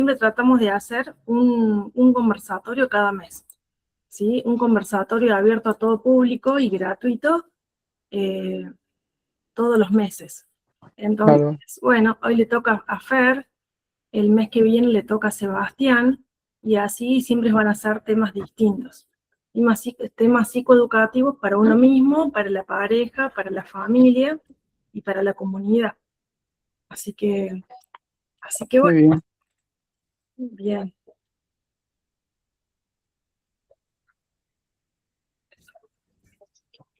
siempre tratamos de hacer un conversatorio cada mes, ¿sí? Un conversatorio abierto a todo público y gratuito todos los meses. Entonces, Claro. bueno, hoy le toca a Fer, el mes que viene le toca a Sebastián, y así siempre van a ser temas distintos. Temas psicoeducativos para uno mismo, para la pareja, para la familia y para la comunidad. Así que Muy bueno. bien. Bien.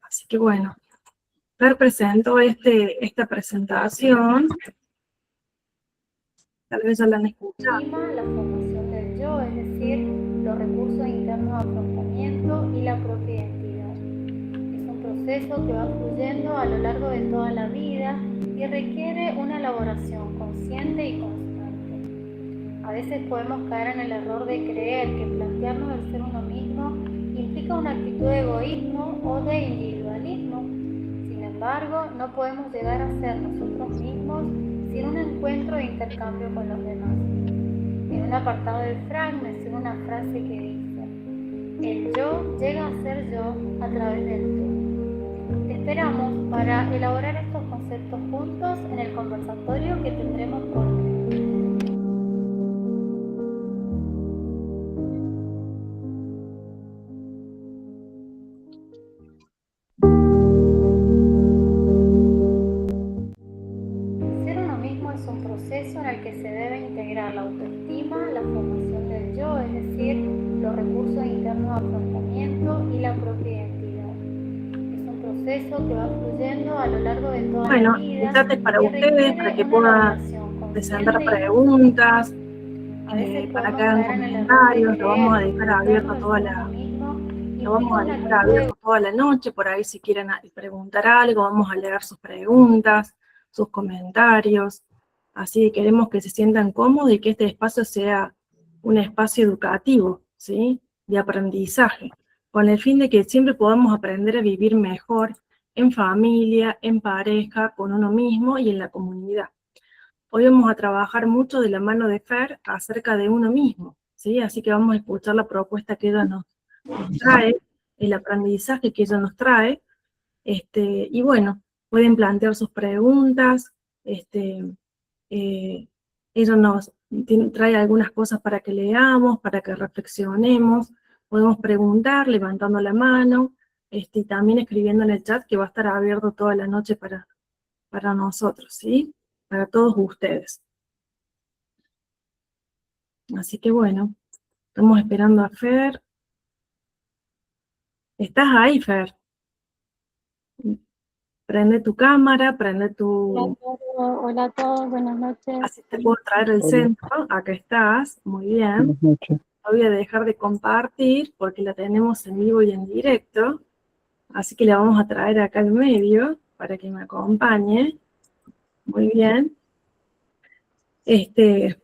Así que bueno, Fer presentó esta presentación. Tal vez ya la han escuchado. La formación del yo, es decir, los recursos internos de afrontamiento y la propia identidad. Es un proceso que va fluyendo a lo largo de toda la vida y requiere una elaboración consciente y constante. A veces podemos caer en el error de creer que plantearnos el ser uno mismo implica una actitud de egoísmo o de individualismo. Sin embargo, no podemos llegar a ser nosotros mismos sin un encuentro de intercambio con los demás. En un apartado del Frank menciona una frase que dice: el yo llega a ser yo a través del tú. Te esperamos para elaborar estos conceptos juntos en el conversatorio que tendremos por en el que se debe integrar la autoestima, la formación del yo, es decir, los recursos internos de afrontamiento y la propia identidad. Es un proceso que va fluyendo a lo largo de toda la vida. Bueno, quizás es para ustedes, para que puedan presentar preguntas, para que hagan comentarios. Lo vamos a dejar abierto toda la noche, por ahí si quieren preguntar algo, vamos a leer sus preguntas, sus comentarios. Así que queremos que se sientan cómodos y que este espacio sea un espacio educativo, ¿sí? De aprendizaje, con el fin de que siempre podamos aprender a vivir mejor en familia, en pareja, con uno mismo y en la comunidad. Hoy vamos a trabajar mucho de la mano de Fer acerca de uno mismo, ¿sí? Así que vamos a escuchar la propuesta que ella nos trae, el aprendizaje que ella nos trae, y bueno, pueden plantear sus preguntas, ella nos trae algunas cosas para que leamos, para que reflexionemos, podemos preguntar levantando la mano, y también escribiendo en el chat que va a estar abierto toda la noche para nosotros, ¿sí? Para todos ustedes. Así que bueno, estamos esperando a Fer. ¿Estás ahí, Fer? Prende tu cámara, prende tu... Hola a todos, buenas noches. Así te puedo traer el centro. Acá estás, muy bien. Buenas noches. La voy a dejar de compartir porque la tenemos en vivo y en directo. Así que la vamos a traer acá al medio para que me acompañe. Muy bien.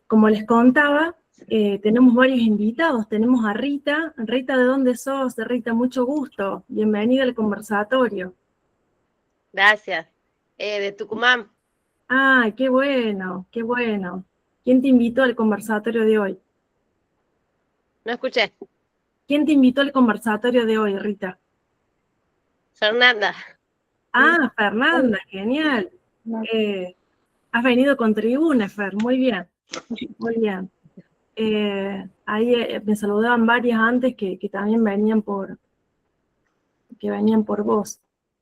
Como les contaba, tenemos varios invitados. Tenemos a Rita. Rita, ¿de dónde sos? Rita, mucho gusto. Bienvenida al conversatorio. Gracias. De Tucumán. Ah, qué bueno, qué bueno. ¿Quién te invitó al conversatorio de hoy? No escuché. ¿Quién te invitó al conversatorio de hoy, Rita? Fernanda. Ah, Fernanda, genial. Has venido con tribuna, Fer, muy bien, muy bien. Ahí me saludaban varias antes que también venían por vos.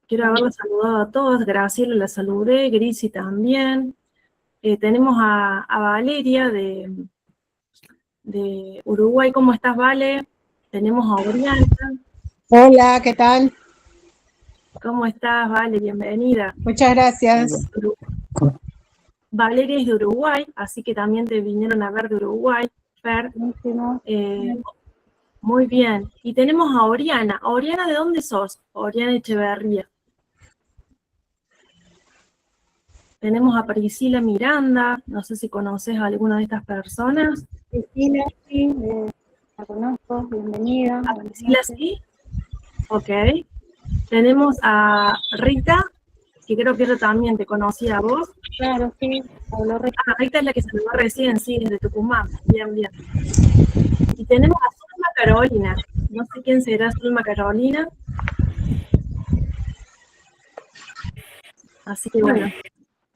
Quiero haberla saludado a todas. Graciela la saludé, Grisi también. Tenemos a Valeria de Uruguay. ¿Cómo estás, Vale? Tenemos a Oriana. Hola, ¿qué tal? ¿Cómo estás, Vale? Bienvenida. Muchas gracias. Valeria es de Uruguay, así que también te vinieron a ver de Uruguay, Fer. Muy bien. Y tenemos a Oriana. Oriana, ¿de dónde sos? Oriana Echeverría. Tenemos a Priscila Miranda. No sé si conoces a alguna de estas personas. Priscila, sí, la conozco. Bienvenida. ¿A Priscila sí? Ok. Tenemos a Rita. que creo que yo también te conocí a vos. Claro, sí, habló Ah, esta es la que se saludó recién, sí, desde Tucumán. Bien, bien. Y tenemos a Zulma Carolina. No sé quién será Zulma Carolina. Así que bueno.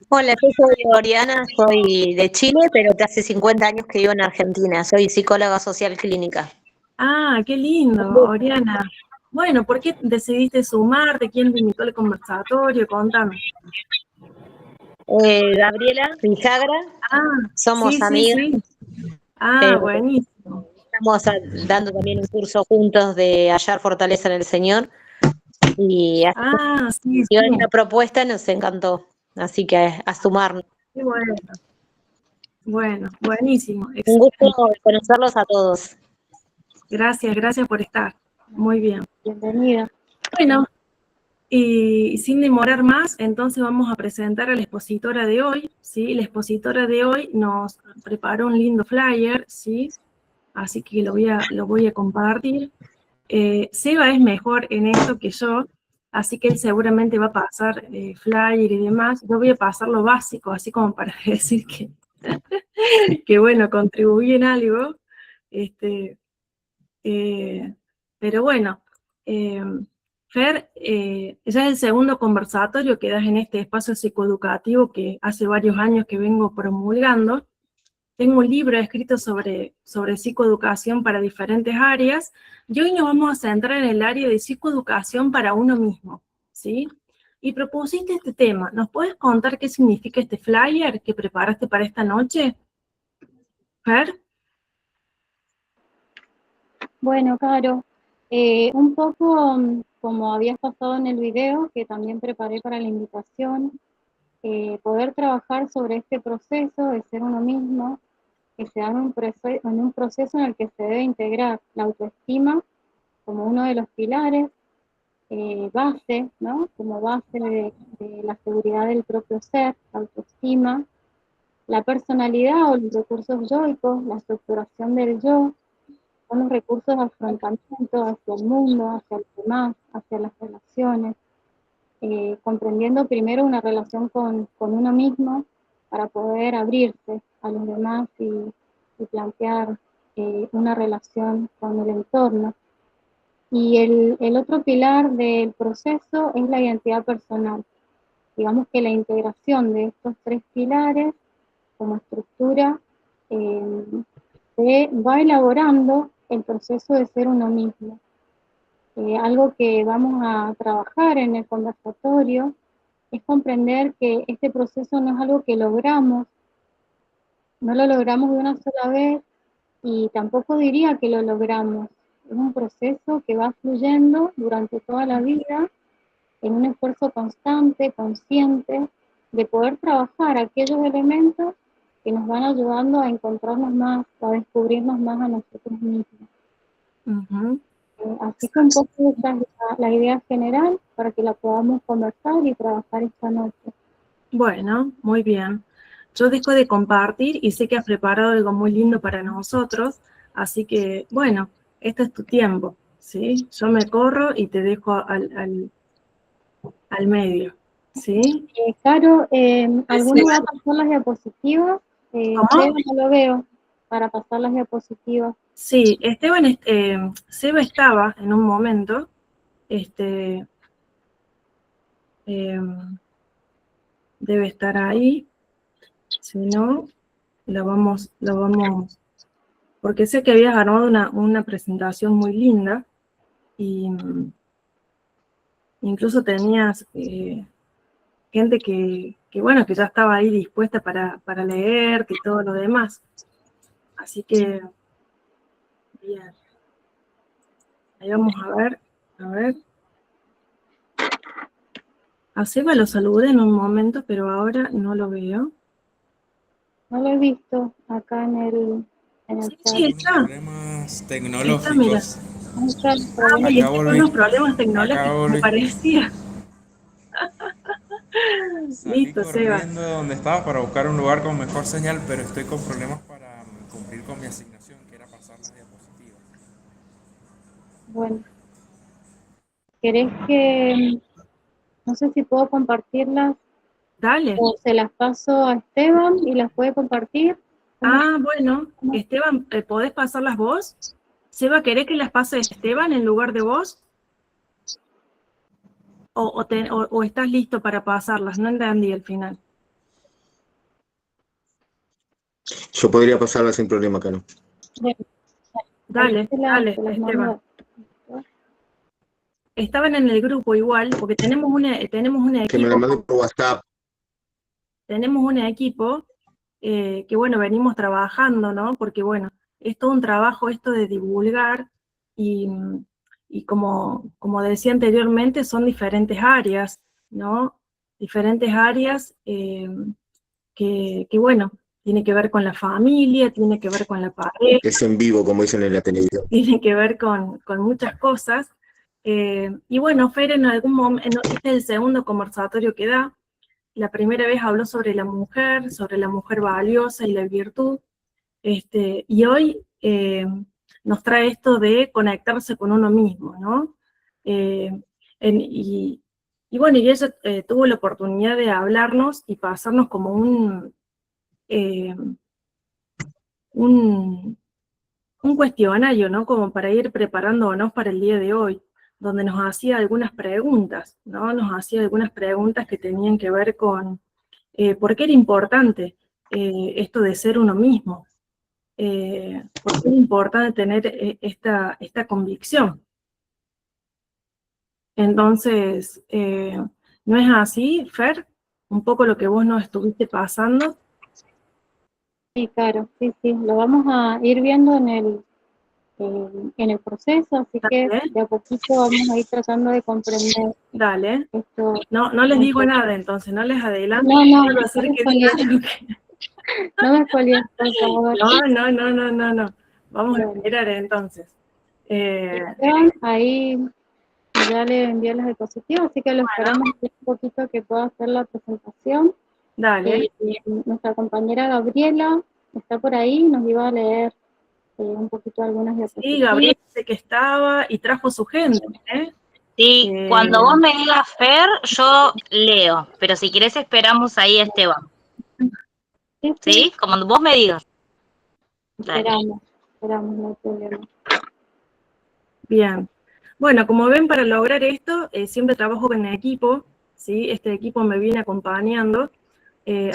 Hola, yo soy Oriana, soy de Chile, pero que hace 50 años que vivo en Argentina. Soy psicóloga social clínica. Ah, qué lindo, Oriana. Bueno, ¿por qué decidiste sumarte? ¿Quién te invitó al conversatorio? Contame. Gabriela Villagra, Ah, somos sí, amigas, sí. Ah, eh, buenísimo. estamos dando también un curso juntos de hallar fortaleza en el Señor y así Ah, sí, que sí. esta propuesta nos encantó, así que a sumarnos. Qué bueno. Bueno, buenísimo. Un gusto Excelente. conocerlos a todos. Gracias, gracias por estar. Muy bien. bienvenida. Bueno, y sin demorar más, entonces vamos a presentar a la expositora de hoy, ¿sí? La expositora de hoy nos preparó un lindo flyer, ¿sí? Así que lo voy a compartir. Seba es mejor en esto que yo, así que él seguramente va a pasar flyer y demás. Yo voy a pasar lo básico, así como para decir que bueno, contribuí en algo. Pero bueno, Fer, ya es el segundo conversatorio que das en este espacio psicoeducativo que hace varios años que vengo promulgando. Tengo un libro escrito sobre psicoeducación para diferentes áreas, y hoy nos vamos a centrar en el área de psicoeducación para uno mismo, ¿sí? Y propusiste este tema. ¿Nos puedes contar qué significa este flyer que preparaste para esta noche, Fer? Bueno, Caro, un poco como habías pasado en el video, que también preparé para la invitación, poder trabajar sobre este proceso de ser uno mismo, que se da en un proceso en el que se debe integrar la autoestima como uno de los pilares, base, ¿no? Como base de la seguridad del propio ser, la autoestima, la personalidad o los recursos yoicos, la estructuración del yo, son los recursos de afrontamiento hacia el mundo, hacia los demás, hacia las relaciones, comprendiendo primero una relación con uno mismo para poder abrirse a los demás y plantear una relación con el entorno. Y el otro pilar del proceso es la identidad personal. Digamos que la integración de estos tres pilares como estructura se va elaborando el proceso de ser uno mismo. Algo que vamos a trabajar en el conversatorio es comprender que este proceso no es algo que logramos, no lo logramos de una sola vez y tampoco diría que lo logramos. Es un proceso que va fluyendo durante toda la vida en un esfuerzo constante, consciente, de poder trabajar aquellos elementos que nos van ayudando a encontrarnos más, a descubrirnos más a nosotros mismos. Uh-huh. Así que un poco esa es la idea general para que la podamos conversar y trabajar esta noche. Bueno, muy bien. Yo dejo de compartir y sé que has preparado algo muy lindo para nosotros, así que, bueno, este es tu tiempo, ¿sí? Yo me corro y te dejo al medio, ¿sí? Caro, ¿alguno va a pasar las diapositivas? ¿Cómo? Seba, no lo veo para pasar las diapositivas. Sí, Seba estaba en un momento, debe estar ahí, si no, lo vamos, porque sé que habías armado una presentación muy linda, y incluso tenías gente que bueno, que ya estaba ahí dispuesta para leerte y todo lo demás. Así que, bien. Ahí vamos a ver. A Seba lo saludé en un momento, pero ahora no lo veo. No lo he visto acá en el chat. Sí, está. Problemas tecnológicos. Está, mira. Ahí está el Ah, problema. y Acá está con volví. unos problemas tecnológicos, Acá me volví. parecía. Salí Listo, Seba. corriendo de donde estaba para buscar un lugar con mejor señal, pero estoy con problemas para cumplir con mi asignación, que era pasar las diapositivas. Bueno. ¿Querés que No sé si puedo compartirlas Dale. o se las paso a Esteban y las puede compartir. Ah, bueno, Esteban, ¿podés pasarlas vos? Seba, ¿querés que las pase Esteban en lugar de vos? ¿O estás listo para pasarlas? No entendí al final. Yo podría pasarla sin problema, Caro. Bueno, Dale, se dale, las Esteban. mando. Estaban en el grupo igual, porque tenemos un Que me la equipo, mande por WhatsApp. tenemos un equipo que, bueno, venimos trabajando, ¿no? Porque, bueno, es todo un trabajo esto de divulgar y como decía anteriormente, son diferentes áreas, ¿no? Diferentes áreas que, bueno, tiene que ver con la familia, tiene que ver con la pareja, Es en vivo, como dicen en la televisión. tiene que ver con muchas cosas. Y bueno, Fer en algún momento, este es el segundo conversatorio que da. La primera vez habló sobre la mujer valiosa y la virtud. Y hoy nos trae esto de conectarse con uno mismo, ¿no? Y bueno, y ella tuvo la oportunidad de hablarnos y pasarnos como un cuestionario, ¿no? Como para ir preparándonos para el día de hoy, donde nos hacía algunas preguntas, ¿no? Nos hacía algunas preguntas que tenían que ver con por qué era importante esto de ser uno mismo, por qué era importante tener esta convicción. Entonces, ¿no es así, Fer? Un poco lo que vos nos estuviste pasando. Sí, claro, sí, lo vamos a ir viendo en el proceso, así que Dale, de a poquito vamos a ir tratando de comprender dale. esto. No les digo nada, entonces, no les adelanto. No, Quiero hacer no me que digan spoilees, lo que... no me spoilees, por favor. No. Vamos a Bueno. esperar entonces. Esteban, ahí ya le envié las diapositivas, así que lo esperamos un poquito que pueda hacer la presentación. Dale. Nuestra compañera Gabriela está por ahí, nos iba a leer un poquito algunas diapositivas. Sí, Gabriel dice que estaba y trajo su gente, ¿eh? Sí, cuando vos me digas Fer, yo leo, pero si querés esperamos ahí a Esteban. ¿Sí? Como vos me digas. Esperamos, no hay problema. Bien. Bueno, como ven, para lograr esto, siempre trabajo con el equipo, ¿sí? Este equipo me viene acompañando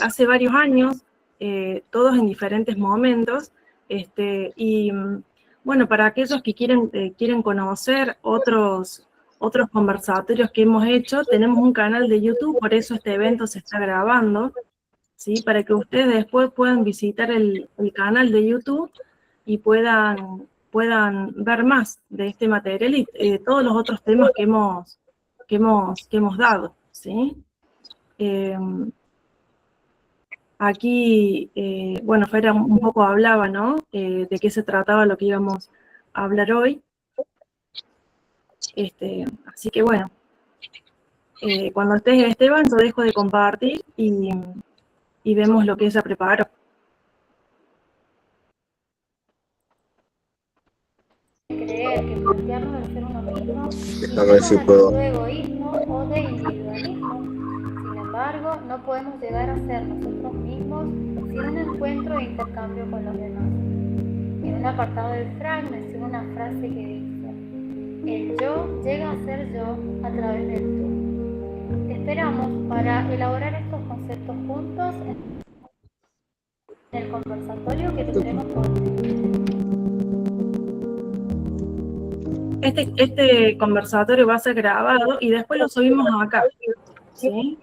hace varios años, todos en diferentes momentos, y bueno, para aquellos que quieren conocer otros conversatorios que hemos hecho, tenemos un canal de YouTube, por eso este evento se está grabando, ¿sí? Para que ustedes después puedan visitar el canal de YouTube y puedan ver más de este material y de todos los otros temas que hemos dado, ¿sí? Aquí, bueno, Fer un poco hablaba, ¿no? De qué se trataba lo que íbamos a hablar hoy. Así que bueno, cuando estés, Esteban, yo dejo de compartir y vemos lo que ella preparó. Creer que plantearnos el ser uno mismo Déjame ver si puedo. de egoísmo o de individualismo. Sin embargo, no podemos llegar a ser nosotros mismos sin un encuentro e intercambio con los demás. En un apartado del FRAC menciona una frase que dice: el yo llega a ser yo a través del tú. Te esperamos para elaborar estos conceptos juntos en el conversatorio que tendremos contigo. Este conversatorio va a ser grabado y después lo subimos acá, ¿sí?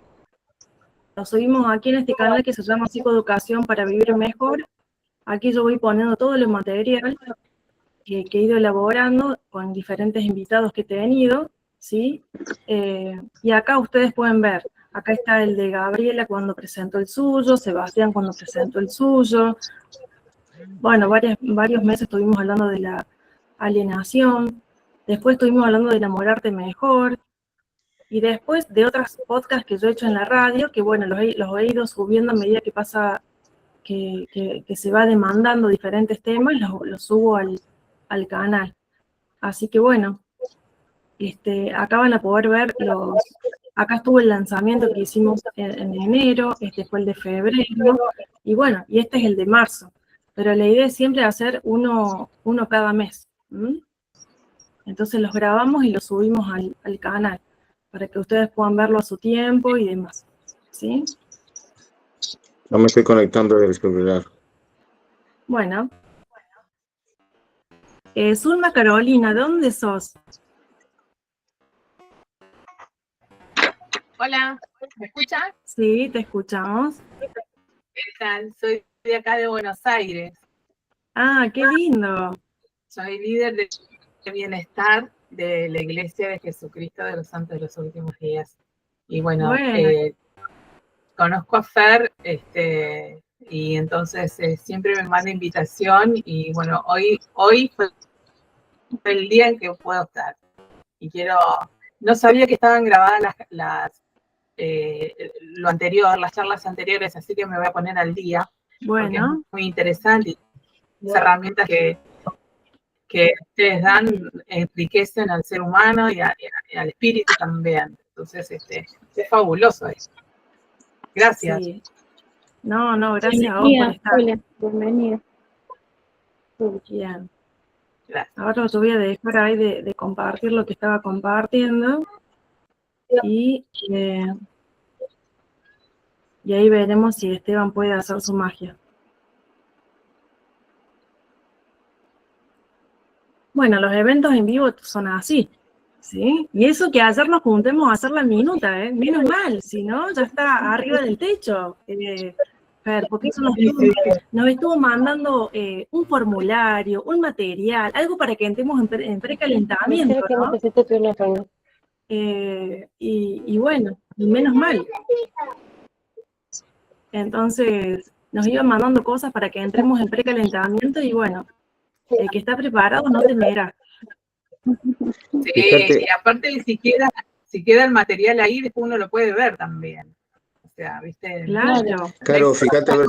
Lo subimos aquí en este canal que se llama Psicoeducación para Vivir Mejor. Aquí yo voy poniendo todo el material que he ido elaborando con diferentes invitados que he tenido, ¿sí? Y acá ustedes pueden ver, acá está el de Gabriela cuando presentó el suyo, Sebastián cuando presentó el suyo. Bueno, varios meses estuvimos hablando de la alienación, después estuvimos hablando de enamorarte mejor, y después de otros podcasts que yo he hecho en la radio, que bueno, los he ido subiendo a medida que pasa, que se va demandando diferentes temas, los subo al canal. Así que bueno, acá van a poder ver acá estuvo el lanzamiento que hicimos en enero, este fue el de febrero, y bueno, y este es el de marzo. Pero la idea es siempre hacer uno cada mes. Entonces los grabamos y los subimos al canal, para que ustedes puedan verlo a su tiempo y demás. ¿Sí? No me estoy conectando del celular. Bueno. Zulma Carolina, ¿de dónde sos? Hola, ¿me escuchan? Sí, te escuchamos. ¿Qué tal? Soy de acá de Buenos Aires. Ah, qué lindo. Soy líder de bienestar de la Iglesia de Jesucristo de los Santos de los Últimos Días. Y bueno, conozco a Fer, y entonces siempre me manda invitación y bueno, hoy fue el día en que puedo estar. Y no sabía que estaban grabadas lo anterior, las charlas anteriores, así que me voy a poner al día. Porque es muy interesante y las herramientas que ustedes dan enriquecen al ser humano y al espíritu también. Entonces, es fabuloso eso. Gracias. Sí. No, gracias a vos por estar. Bienvenida. Bien. Gracias. Ahora te voy a dejar ahí de compartir lo que estaba compartiendo. Y ahí veremos si Esteban puede hacer su magia. Bueno, los eventos en vivo son así, ¿sí? Y eso que ayer nos juntemos a hacer la minuta, menos mal, si no, ya está arriba del techo. Porque eso nos estuvo mandando un formulario, un material, algo para que entremos en precalentamiento, ¿no? Y bueno, menos mal. Entonces, nos iban mandando cosas para que entremos en precalentamiento y bueno, el que está preparado no temerá. Sí, y aparte si queda el material ahí, después uno lo puede ver también. O sea, ¿viste? Claro, fíjate a ver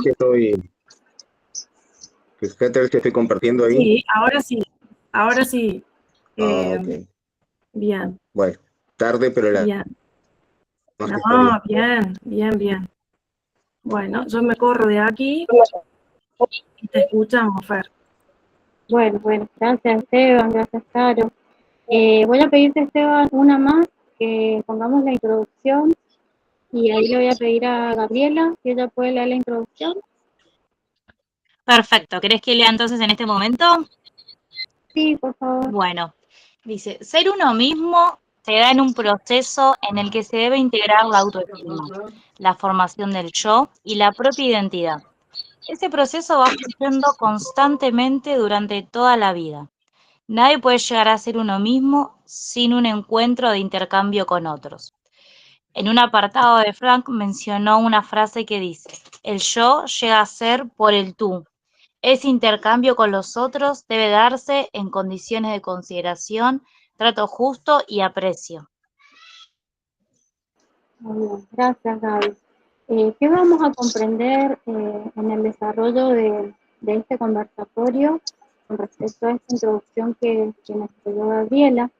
si estoy compartiendo ahí. Sí, ahora sí. Okay. Bien. Bueno, tarde, pero bien. Bien. Bueno, yo me corro de aquí y te escuchamos, Fer. Bueno, gracias Esteban, gracias Caro. Voy a pedirte, Esteban, una más, que pongamos la introducción, y ahí le voy a pedir a Gabriela, si ella puede leer la introducción. Perfecto, ¿querés que lea entonces en este momento? Sí, por favor. Bueno, dice, ser uno mismo se da en un proceso en el que se debe integrar la autoestima, la formación del yo y la propia identidad. Ese proceso va fluyendo constantemente durante toda la vida. Nadie puede llegar a ser uno mismo sin un encuentro de intercambio con otros. En un apartado de Frank mencionó una frase que dice, el yo llega a ser por el tú. Ese intercambio con los otros debe darse en condiciones de consideración, trato justo y aprecio. Muy bien, gracias Gaby. ¿Qué vamos a comprender en el desarrollo de este conversatorio con respecto a esta introducción que nos dio Gabriela?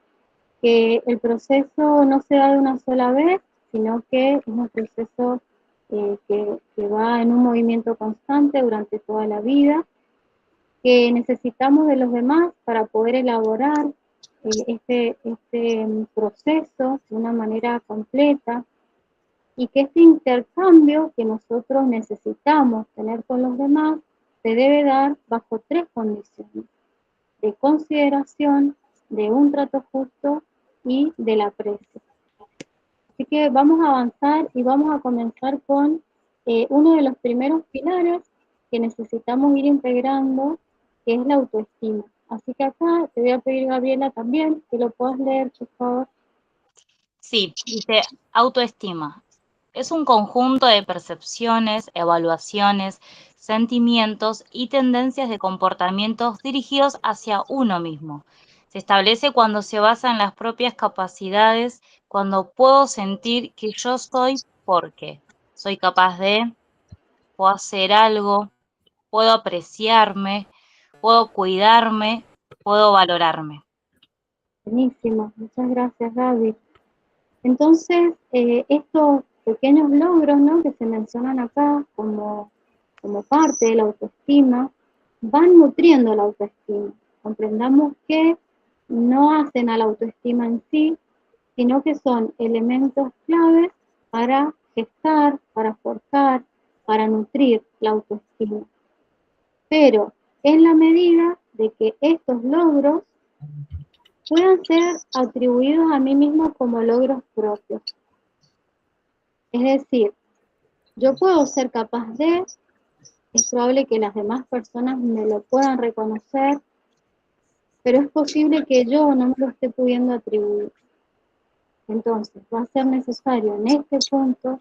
Que el proceso no se da de una sola vez, sino que es un proceso que va en un movimiento constante durante toda la vida, que necesitamos de los demás para poder elaborar este proceso de una manera completa, y que este intercambio que nosotros necesitamos tener con los demás se debe dar bajo 3 condiciones: de consideración, de un trato justo y del aprecio. Así que vamos a avanzar y vamos a comenzar con uno de los primeros pilares que necesitamos ir integrando, que es la autoestima. Así que acá te voy a pedir, Gabriela, también que lo puedas leer, por favor. Sí, dice autoestima. Es un conjunto de percepciones, evaluaciones, sentimientos y tendencias de comportamientos dirigidos hacia uno mismo. Se establece cuando se basa en las propias capacidades, cuando puedo sentir que yo soy porque soy capaz de, puedo hacer algo, puedo apreciarme, puedo cuidarme, puedo valorarme. Buenísimo, muchas gracias, Gaby. Entonces, estos pequeños logros, ¿no?, que se mencionan acá como parte de la autoestima, van nutriendo la autoestima. Comprendamos que no hacen a la autoestima en sí, sino que son elementos claves para gestar, para forjar, para nutrir la autoestima. Pero en la medida de que estos logros puedan ser atribuidos a mí mismo como logros propios. Es decir, yo puedo ser capaz de, es probable que las demás personas me lo puedan reconocer, pero es posible que yo no me lo esté pudiendo atribuir. Entonces, va a ser necesario en este punto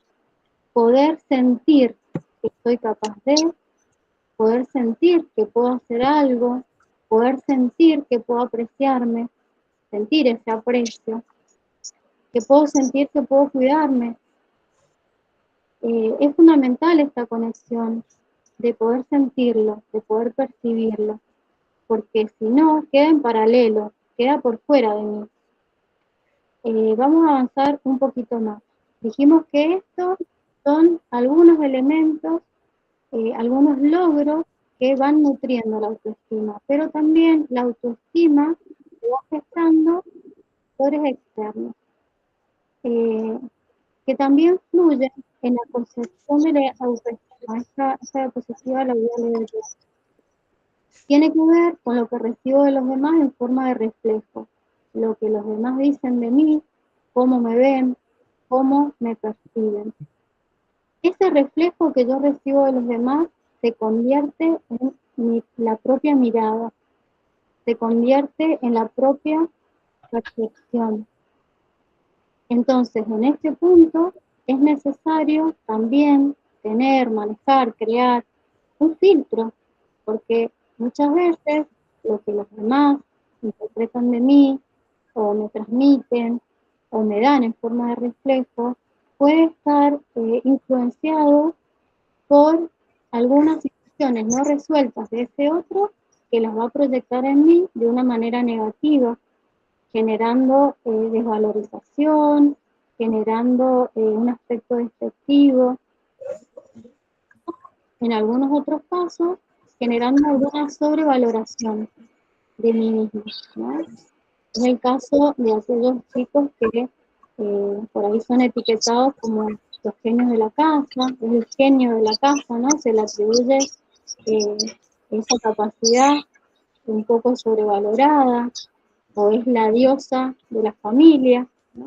poder sentir que soy capaz de, poder sentir que puedo hacer algo, poder sentir que puedo apreciarme, sentir ese aprecio, que puedo sentir que puedo cuidarme. Es fundamental esta conexión de poder sentirlo, de poder percibirlo, porque si no, queda en paralelo, queda por fuera de mí. Vamos a avanzar un poquito más. Dijimos que estos son algunos elementos, algunos logros que van nutriendo la autoestima, pero también la autoestima se va gestando factores externos, que también fluyen en la concepción de la autoestima. Esta diapositiva la voy a leer yo. Tiene que ver con lo que recibo de los demás en forma de reflejo, lo que los demás dicen de mí, cómo me ven, cómo me perciben. Ese reflejo que yo recibo de los demás se convierte en la propia mirada, se convierte en la propia percepción. Entonces, en este punto es necesario también tener, manejar, crear un filtro, porque muchas veces lo que los demás interpretan de mí, o me transmiten, o me dan en forma de reflejo, puede estar influenciado por algunas situaciones no resueltas de ese otro que las va a proyectar en mí de una manera negativa, generando desvalorización, generando un aspecto despectivo. En algunos otros casos, generando alguna sobrevaloración de mí mismo, ¿no? Es el caso de aquellos chicos que por ahí son etiquetados como los genios de la casa, es el genio de la casa, ¿no? Se le atribuye esa capacidad un poco sobrevalorada, o es la diosa de la familia, ¿no?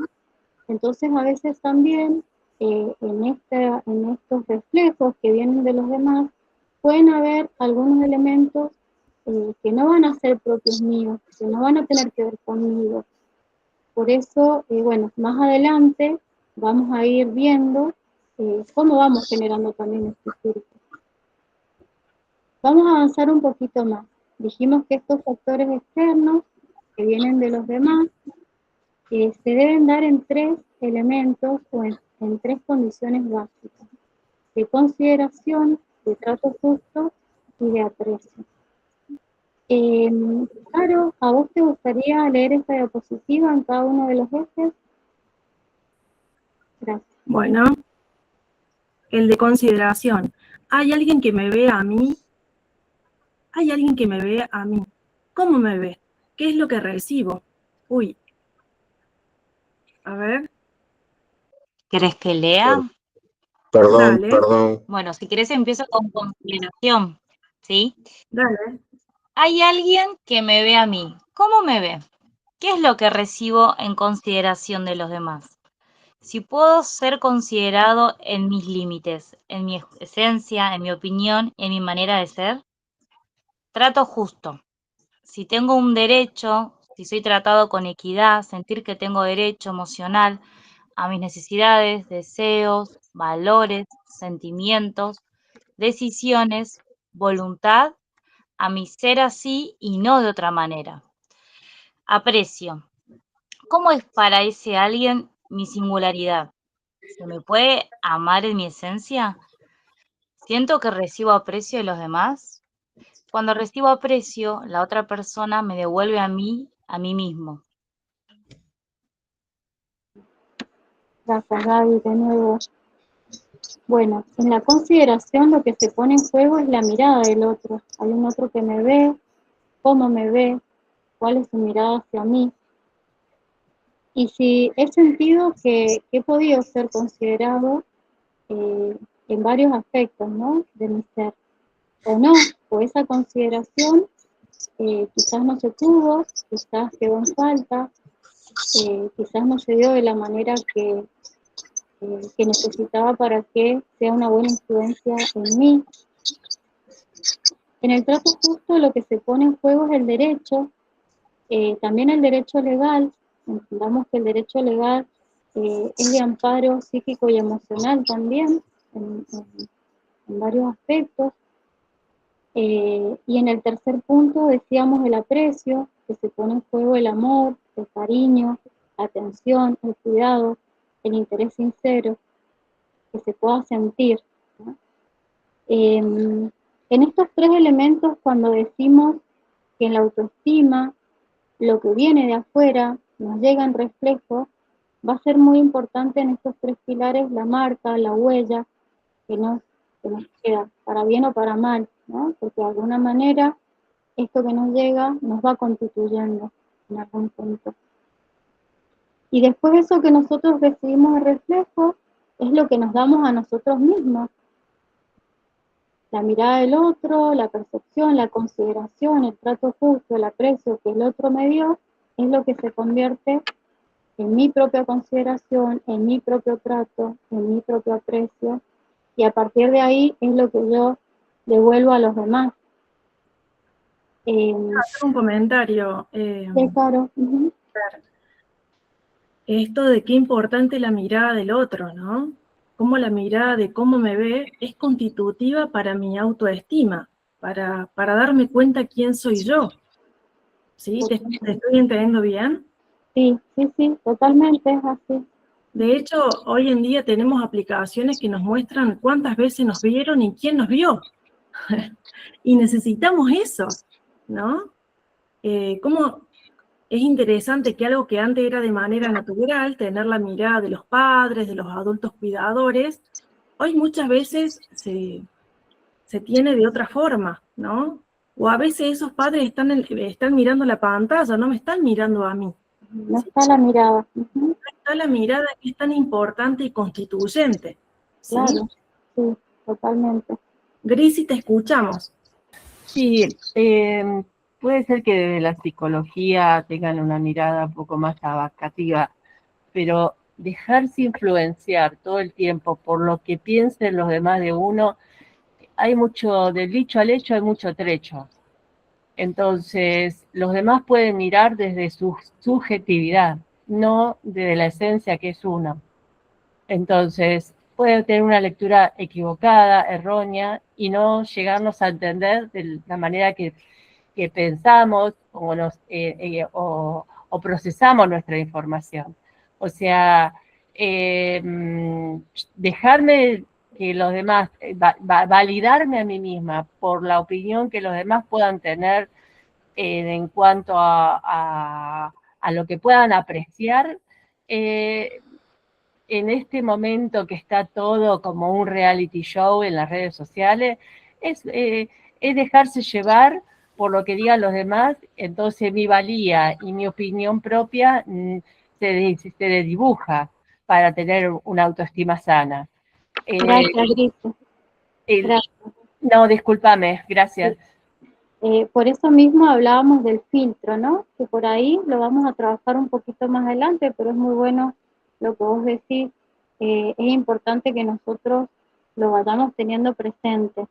Entonces a veces también en estos reflejos que vienen de los demás, pueden haber algunos elementos que no van a ser propios míos, que no van a tener que ver conmigo. Por eso, bueno, más adelante vamos a ir viendo cómo vamos generando también este círculo. Vamos a avanzar un poquito más. Dijimos que estos factores externos que vienen de los demás se deben dar en tres elementos o en tres condiciones básicas: de consideración, de trato justo y de aprecio. Caro, ¿a vos te gustaría leer esta diapositiva en cada uno de los ejes? Gracias. Bueno, el de consideración. ¿Hay alguien que me vea a mí? ¿Hay alguien que me vea a mí? ¿Cómo me ve? ¿Qué es lo que recibo? Uy. A ver. ¿Querés que lea? Perdón, Dale. perdón. Bueno, si querés empiezo con consideración, ¿sí? Dale. Hay alguien que me ve a mí. ¿Cómo me ve? ¿Qué es lo que recibo en consideración de los demás? Si puedo ser considerado en mis límites, en mi esencia, en mi opinión, en mi manera de ser. Trato justo. Si tengo un derecho, si soy tratado con equidad, sentir que tengo derecho emocional a mis necesidades, deseos, valores, sentimientos, decisiones, voluntad, a mi ser así y no de otra manera. Aprecio. ¿Cómo es para ese alguien mi singularidad? ¿Se me puede amar en mi esencia? ¿Siento que recibo aprecio de los demás? Cuando recibo aprecio, la otra persona me devuelve a mí mismo. Gracias, Gaby, de nuevo. Bueno, en la consideración lo que se pone en juego es la mirada del otro. Hay un otro que me ve, cómo me ve, cuál es su mirada hacia mí. Y si he sentido que he podido ser considerado en varios aspectos, ¿no?, de mi ser, o no, o esa consideración quizás no se tuvo, quizás quedó en falta, quizás no se dio de la manera que necesitaba para que sea una buena influencia en mí. En el trato justo lo que se pone en juego es el derecho, también el derecho legal. Entendamos que el derecho legal es de amparo psíquico y emocional también, en varios aspectos. Y en el tercer punto decíamos el aprecio, que se pone en juego el amor, el cariño, la atención, el cuidado, el interés sincero, que se pueda sentir, ¿no? En estos tres elementos, cuando decimos que en la autoestima lo que viene de afuera nos llega en reflejo, va a ser muy importante en estos tres pilares la marca, la huella que nos queda, para bien o para mal, ¿no? Porque de alguna manera esto que nos llega nos va constituyendo en algún punto. Y después eso que nosotros recibimos de reflejo es lo que nos damos a nosotros mismos. La mirada del otro, la percepción, la consideración, el trato justo, el aprecio que el otro me dio, es lo que se convierte en mi propia consideración, en mi propio trato, en mi propio aprecio, y a partir de ahí es lo que yo devuelvo a los demás. Hacer un comentario. Sí, claro. Claro. Esto de qué importante la mirada del otro, ¿no? Cómo la mirada de cómo me ve es constitutiva para mi autoestima, para darme cuenta quién soy yo. ¿Sí? ¿Te estoy entendiendo bien? Sí, sí, sí, totalmente es así. De hecho, hoy en día tenemos aplicaciones que nos muestran cuántas veces nos vieron y quién nos vio. Y necesitamos eso, ¿no? Cómo es interesante que algo que antes era de manera natural, tener la mirada de los padres, de los adultos cuidadores, hoy muchas veces se tiene de otra forma, ¿no? O a veces esos padres están mirando la pantalla, no me están mirando a mí. No está la mirada. No está la mirada que es tan importante y constituyente, ¿sí? Claro, sí, totalmente. Grisi, te escuchamos. Sí, puede ser que desde la psicología tengan una mirada un poco más abarcativa, pero dejarse influenciar todo el tiempo por lo que piensen los demás de uno, hay mucho, del dicho al hecho hay mucho trecho. Entonces, los demás pueden mirar desde su subjetividad, no desde la esencia que es uno. Entonces, puede tener una lectura equivocada, errónea, y no llegarnos a entender de la manera que pensamos o procesamos nuestra información. O sea, dejarme que los demás, validarme a mí misma por la opinión que los demás puedan tener en cuanto a lo que puedan apreciar, en este momento que está todo como un reality show en las redes sociales, es dejarse llevar por lo que digan los demás. Entonces mi valía y mi opinión propia se desdibuja para tener una autoestima sana. Gracias, Grito. Gracias. No, discúlpame, gracias. Por eso mismo hablábamos del filtro, ¿no? Que por ahí lo vamos a trabajar un poquito más adelante, pero es muy bueno lo que vos decís. Es importante que nosotros lo vayamos teniendo presente.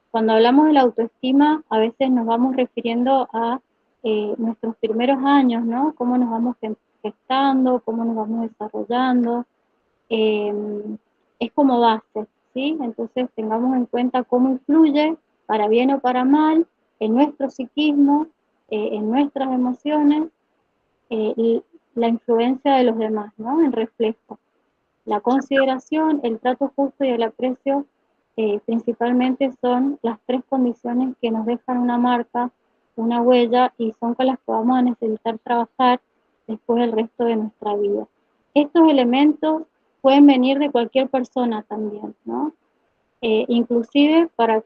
Cuando hablamos de la autoestima, a veces nos vamos refiriendo a nuestros primeros años, ¿no? Cómo nos vamos gestando, cómo nos vamos desarrollando. Es como base, ¿sí? Entonces tengamos en cuenta cómo influye, para bien o para mal, en nuestro psiquismo, en nuestras emociones, y la influencia de los demás, ¿no? En reflejo. La consideración, el trato justo y el aprecio principalmente son las tres condiciones que nos dejan una marca, una huella, y son con las que vamos a necesitar trabajar después del resto de nuestra vida. Estos elementos pueden venir de cualquier persona también, ¿no? Inclusive para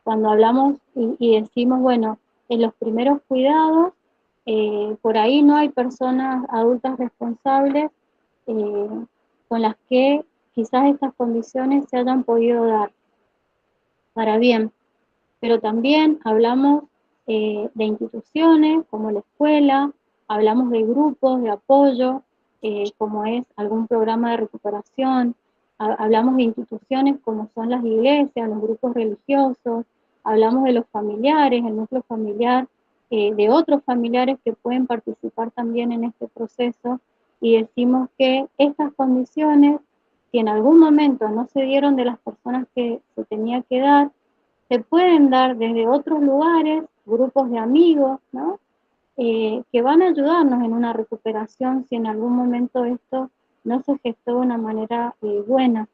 cuando hablamos y decimos, bueno, en los primeros cuidados, por ahí no hay personas adultas responsables con las que quizás estas condiciones se hayan podido dar para bien, pero también hablamos de instituciones como la escuela, hablamos de grupos de apoyo, como es algún programa de recuperación, hablamos de instituciones como son las iglesias, los grupos religiosos, hablamos de los familiares, el núcleo familiar, de otros familiares que pueden participar también en este proceso, y decimos que estas condiciones, si en algún momento no se dieron de las personas que se tenía que dar, se pueden dar desde otros lugares, grupos de amigos, ¿no? Que van a ayudarnos en una recuperación si en algún momento esto no se gestó de una manera buena.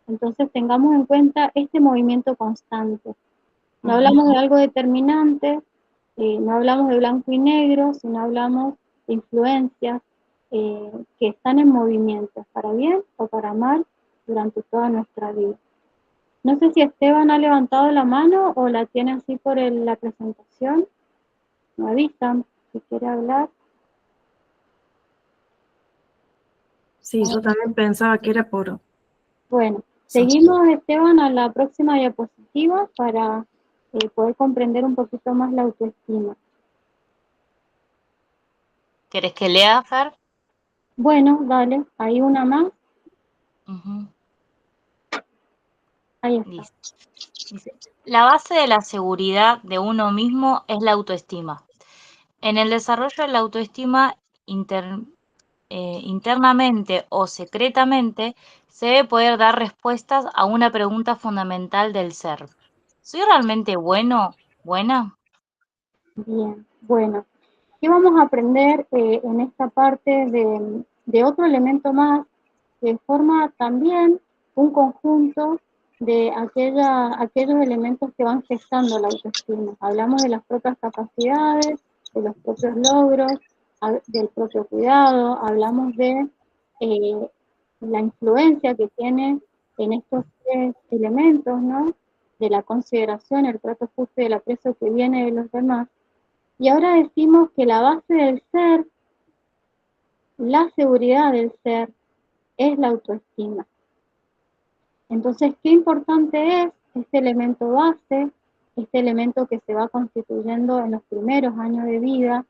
Entonces tengamos en cuenta este movimiento constante. No hablamos de algo determinante, no hablamos de blanco y negro, sino hablamos de influencias que están en movimiento, para bien o para mal, durante toda nuestra vida. No sé si Esteban ha levantado la mano o la tiene así por la presentación. Me avisan si quiere hablar. Sí, yo también pensaba que era por... Bueno, seguimos, Esteban, a la próxima diapositiva para poder comprender un poquito más la autoestima. ¿Querés que lea, Fer? Bueno, dale, hay una más. Ahí está. Listo. Dice, la base de la seguridad de uno mismo es la autoestima. En el desarrollo de la autoestima internamente o secretamente, se debe poder dar respuestas a una pregunta fundamental del ser. ¿Soy realmente bueno? ¿Buena? Bien, bueno. ¿Qué vamos a aprender en esta parte de otro elemento más que forma también un conjunto de aquellos elementos que van gestando la autoestima? Hablamos de las propias capacidades, de los propios logros, del propio cuidado, hablamos de la influencia que tiene en estos tres elementos, ¿no? De la consideración, el trato justo y el aprecio que viene de los demás. Y ahora decimos que la base del ser, la seguridad del ser, es la autoestima. Entonces, qué importante es este elemento base, este elemento que se va constituyendo en los primeros años de vida,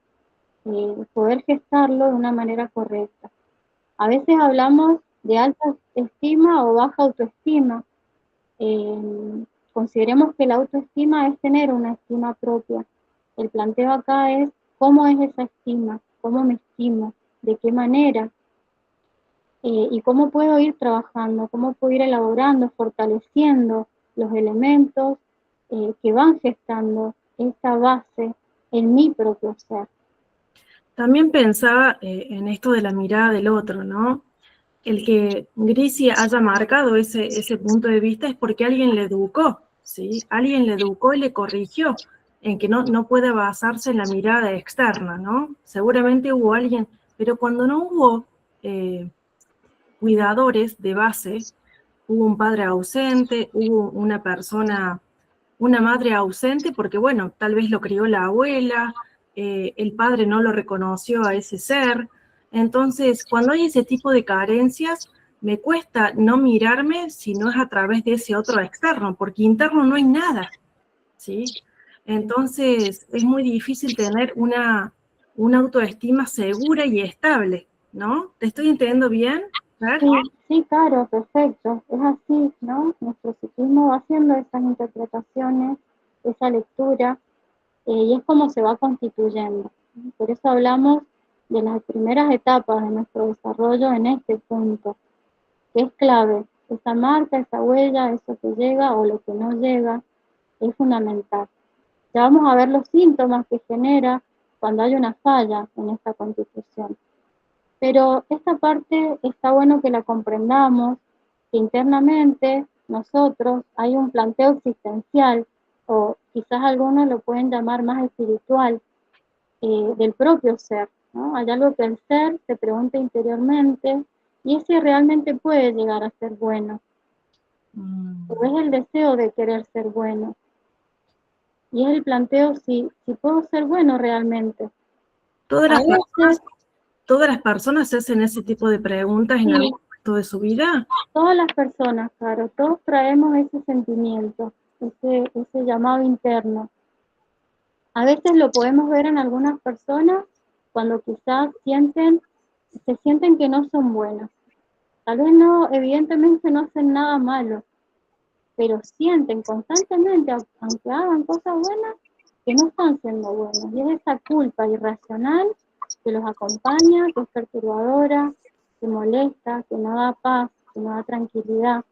poder gestarlo de una manera correcta. A veces hablamos de alta estima o baja autoestima. Consideremos que la autoestima es tener una estima propia. El planteo acá es cómo es esa estima, cómo me estimo, de qué manera, y cómo puedo ir trabajando, cómo puedo ir elaborando, fortaleciendo los elementos que van gestando esa base en mi propio ser. También pensaba en esto de la mirada del otro, ¿no? El que Grisi haya marcado ese punto de vista es porque alguien le educó, ¿sí? Alguien le educó y le corrigió en que no puede basarse en la mirada externa, ¿no? Seguramente hubo alguien, pero cuando no hubo cuidadores de base, hubo un padre ausente, hubo una persona, una madre ausente, porque bueno, tal vez lo crió la abuela, el padre no lo reconoció a ese ser. Entonces, cuando hay ese tipo de carencias, me cuesta no mirarme si no es a través de ese otro externo, porque interno no hay nada, ¿sí? Entonces, es muy difícil tener una autoestima segura y estable, ¿no? ¿Te estoy entendiendo bien? Sí, claro, perfecto. Es así, ¿no? Nuestro psiquismo va haciendo esas interpretaciones, esa lectura, y es como se va constituyendo. Por eso hablamos de las primeras etapas de nuestro desarrollo en este punto, que es clave. Esa marca, esa huella, eso que llega o lo que no llega, es fundamental. Ya vamos a ver los síntomas que genera cuando hay una falla en esta constitución. Pero esta parte está bueno que la comprendamos, que internamente nosotros hay un planteo existencial, o quizás algunos lo pueden llamar más espiritual, del propio ser, ¿no? Hay algo que el ser se pregunta interiormente, Y ese realmente puede llegar a ser bueno. Pero es el deseo de querer ser bueno. Y es el planteo si puedo ser bueno realmente. ¿Todas las personas se hacen ese tipo de preguntas en algún momento de su vida? Todas las personas, claro, todos traemos ese sentimiento, ese llamado interno. A veces lo podemos ver en algunas personas cuando quizás se sienten que no son buenas. Tal vez no, evidentemente no hacen nada malo, pero sienten constantemente, aunque hagan cosas buenas, que no están siendo buenos. Y es esa culpa irracional que los acompaña, que es perturbadora, que molesta, que no da paz, que no da tranquilidad.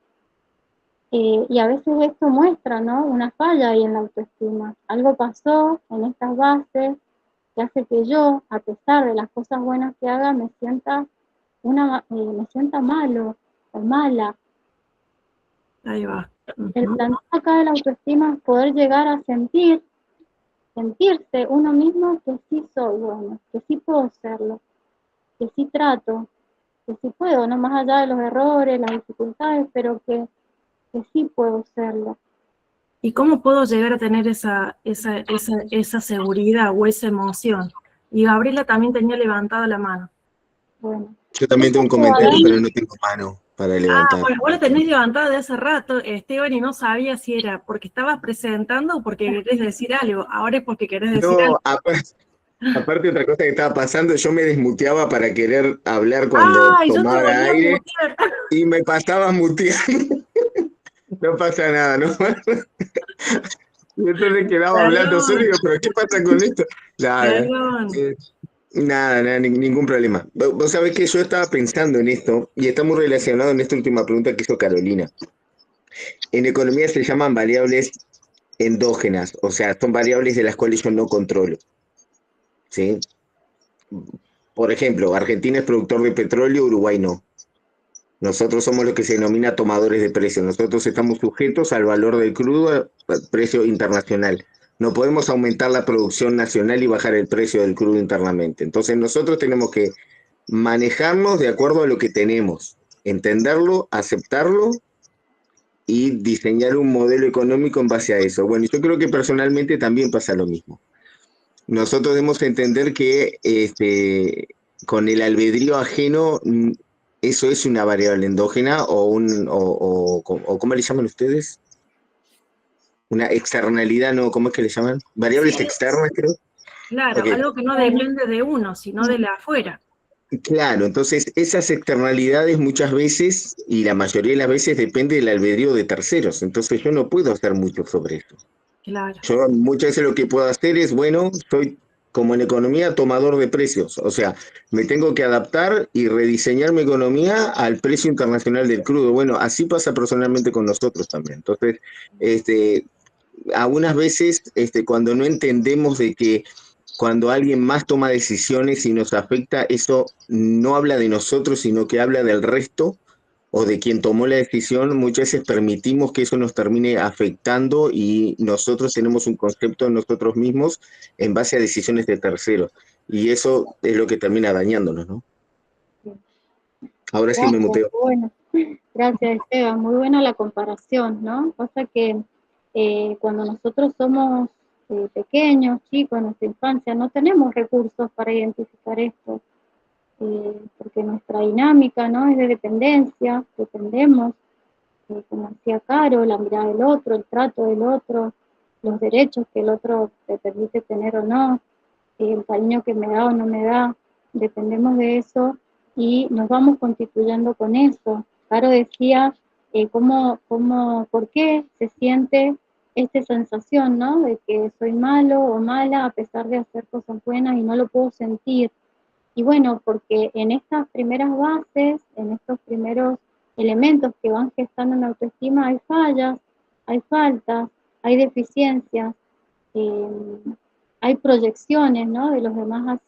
Y a veces esto muestra, ¿no?, una falla ahí en la autoestima. Algo pasó en estas bases que hace que yo, a pesar de las cosas buenas que haga, me sienta malo o mala. Ahí va. El planteo acá de la autoestima es poder llegar a sentirse uno mismo que sí soy bueno, que sí puedo serlo, que sí trato, que sí puedo, no más allá de los errores, las dificultades, pero que sí puedo serlo. ¿Y cómo puedo llegar a tener esa seguridad o esa emoción? Y Gabriela también tenía levantada la mano. Bueno. Yo también tengo un comentario, pero no tengo mano para levantar. Bueno, vos la tenés levantada de hace rato, Esteban, y no sabía si era porque estabas presentando o porque querés decir algo. Ahora es porque querés decir algo. Aparte otra cosa que estaba pasando, yo me desmuteaba para querer hablar cuando tomaba aire y me pasaba muteando. No pasa nada, ¿no? Y entonces quedaba hablando solo y digo, ¿pero qué pasa con esto? Nada, ningún problema. Vos sabés que yo estaba pensando en esto y está muy relacionado en esta última pregunta que hizo Carolina. En economía se llaman variables endógenas, o sea, son variables de las cuales yo no controlo. ¿Sí? Por ejemplo, Argentina es productor de petróleo, Uruguay no. Nosotros somos lo que se denomina tomadores de precios. Nosotros estamos sujetos al valor del crudo, al precio internacional. No podemos aumentar la producción nacional y bajar el precio del crudo internamente. Entonces nosotros tenemos que manejarnos de acuerdo a lo que tenemos, entenderlo, aceptarlo y diseñar un modelo económico en base a eso. Bueno, yo creo que personalmente también pasa lo mismo. Nosotros debemos entender que con el albedrío ajeno, eso es una variable endógena o ¿cómo le llaman ustedes? Una externalidad, ¿no? ¿Cómo es que le llaman? Variables externas, creo. Claro, Okay. Algo que no depende de uno, sino de la afuera. Claro, entonces esas externalidades muchas veces, y la mayoría de las veces, depende del albedrío de terceros. Entonces yo no puedo hacer mucho sobre eso. Claro. Yo muchas veces lo que puedo hacer es, bueno, soy como en economía tomador de precios, o sea, me tengo que adaptar y rediseñar mi economía al precio internacional del crudo. Bueno, así pasa personalmente con nosotros también. Entonces, algunas veces cuando no entendemos de que cuando alguien más toma decisiones y nos afecta, eso no habla de nosotros, sino que habla del resto o de quien tomó la decisión, muchas veces permitimos que eso nos termine afectando y nosotros tenemos un concepto de nosotros mismos en base a decisiones de terceros. Y eso es lo que termina dañándonos, ¿no? Ahora sí me muteo. Bueno, gracias Esteban, muy buena la comparación, ¿no? Pasa que cuando nosotros somos pequeños, chicos, en nuestra infancia, no tenemos recursos para identificar esto. Porque nuestra dinámica, ¿no?, es de dependencia, dependemos, como decía Caro, la mirada del otro, el trato del otro, los derechos que el otro te permite tener o no, el cariño que me da o no me da, dependemos de eso y nos vamos constituyendo con eso. Caro decía por qué se siente esta sensación, ¿no?, de que soy malo o mala a pesar de hacer cosas buenas y no lo puedo sentir. Y bueno, porque en estas primeras bases, en estos primeros elementos que van gestando en la autoestima, hay fallas, hay faltas, hay deficiencias, hay proyecciones, ¿no?, de los demás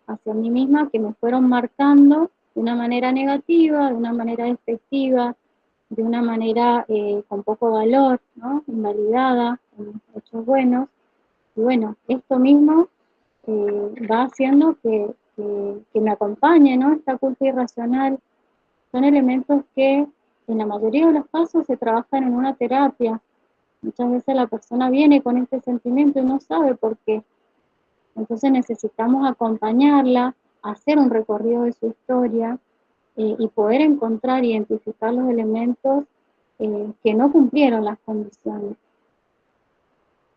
hacia mí misma que me fueron marcando de una manera negativa, de una manera despectiva, de una manera con poco valor, ¿no?, invalidada, en hechos buenos. Y bueno, esto mismo va haciendo que me acompañe, ¿no?, esta culpa irracional Son elementos que en la mayoría de los casos se trabajan en una terapia. Muchas veces la persona viene con este sentimiento y no sabe por qué. Entonces necesitamos acompañarla, hacer un recorrido de su historia y poder encontrar, identificar los elementos que no cumplieron las condiciones.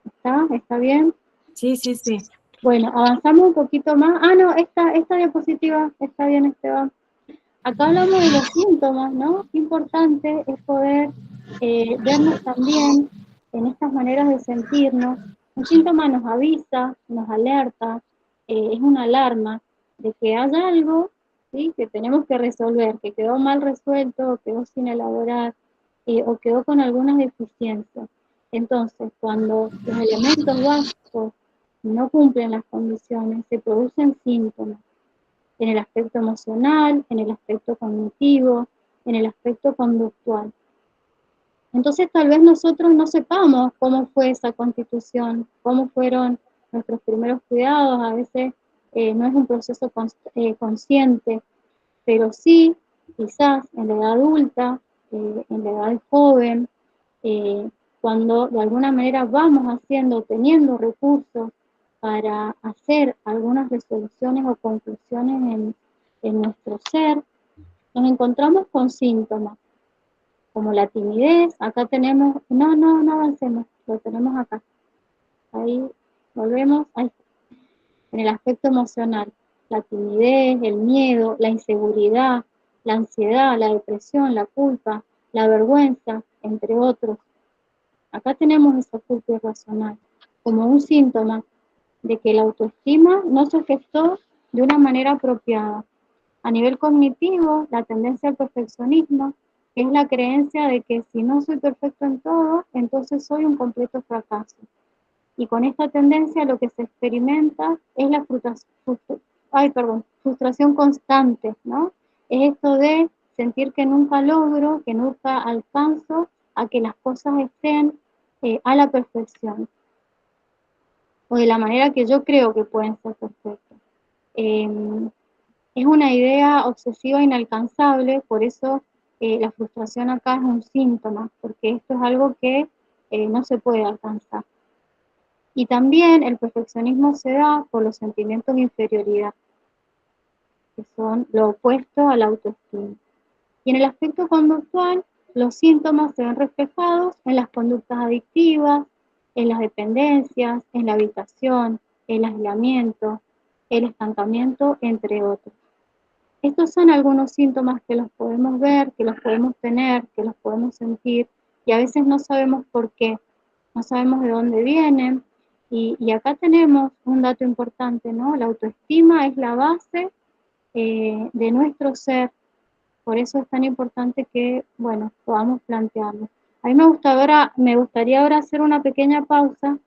¿Está? ¿Está bien? Sí, sí, sí. Bueno, avanzamos un poquito más. Ah, no, esta diapositiva está bien, Esteban. Acá hablamos de los síntomas, ¿no? Qué importante es poder vernos también en estas maneras de sentirnos. Un síntoma nos avisa, nos alerta, es una alarma de que hay algo, ¿sí?, que tenemos que resolver, que quedó mal resuelto, o quedó sin elaborar, o quedó con algunas deficiencias. Entonces, cuando los elementos básicos no cumplen las condiciones, se producen síntomas en el aspecto emocional, en el aspecto cognitivo, en el aspecto conductual. Entonces tal vez nosotros no sepamos cómo fue esa constitución, cómo fueron nuestros primeros cuidados, a veces no es un proceso consciente, pero sí, quizás en la edad adulta, en la edad joven, cuando de alguna manera vamos teniendo recursos para hacer algunas resoluciones o conclusiones en nuestro ser, nos encontramos con síntomas, como la timidez. Acá tenemos, no avancemos, lo tenemos acá. Ahí, volvemos, ahí. En el aspecto emocional, la timidez, el miedo, la inseguridad, la ansiedad, la depresión, la culpa, la vergüenza, entre otros. Acá tenemos esa culpa irracional, como un síntoma de que la autoestima no se gestó de una manera apropiada. A nivel cognitivo, la tendencia al perfeccionismo es la creencia de que si no soy perfecto en todo, entonces soy un completo fracaso. Y con esta tendencia lo que se experimenta es la frustración constante, ¿no? Es esto de sentir que nunca logro, que nunca alcanzo a que las cosas estén a la perfección, o de la manera que yo creo que pueden ser perfectas. Es una idea obsesiva inalcanzable, por eso la frustración acá es un síntoma, porque esto es algo que no se puede alcanzar. Y también el perfeccionismo se da por los sentimientos de inferioridad, que son lo opuesto a la autoestima. Y en el aspecto conductual, los síntomas se ven reflejados en las conductas adictivas, en las dependencias, en la habitación, el aislamiento, el estancamiento, entre otros. Estos son algunos síntomas que los podemos ver, que los podemos tener, que los podemos sentir, y a veces no sabemos por qué, no sabemos de dónde vienen. Y acá tenemos un dato importante, ¿no? La autoestima es la base de nuestro ser. Por eso es tan importante que, bueno, podamos plantearlo. A mí me gustaría ahora hacer una pequeña pausa,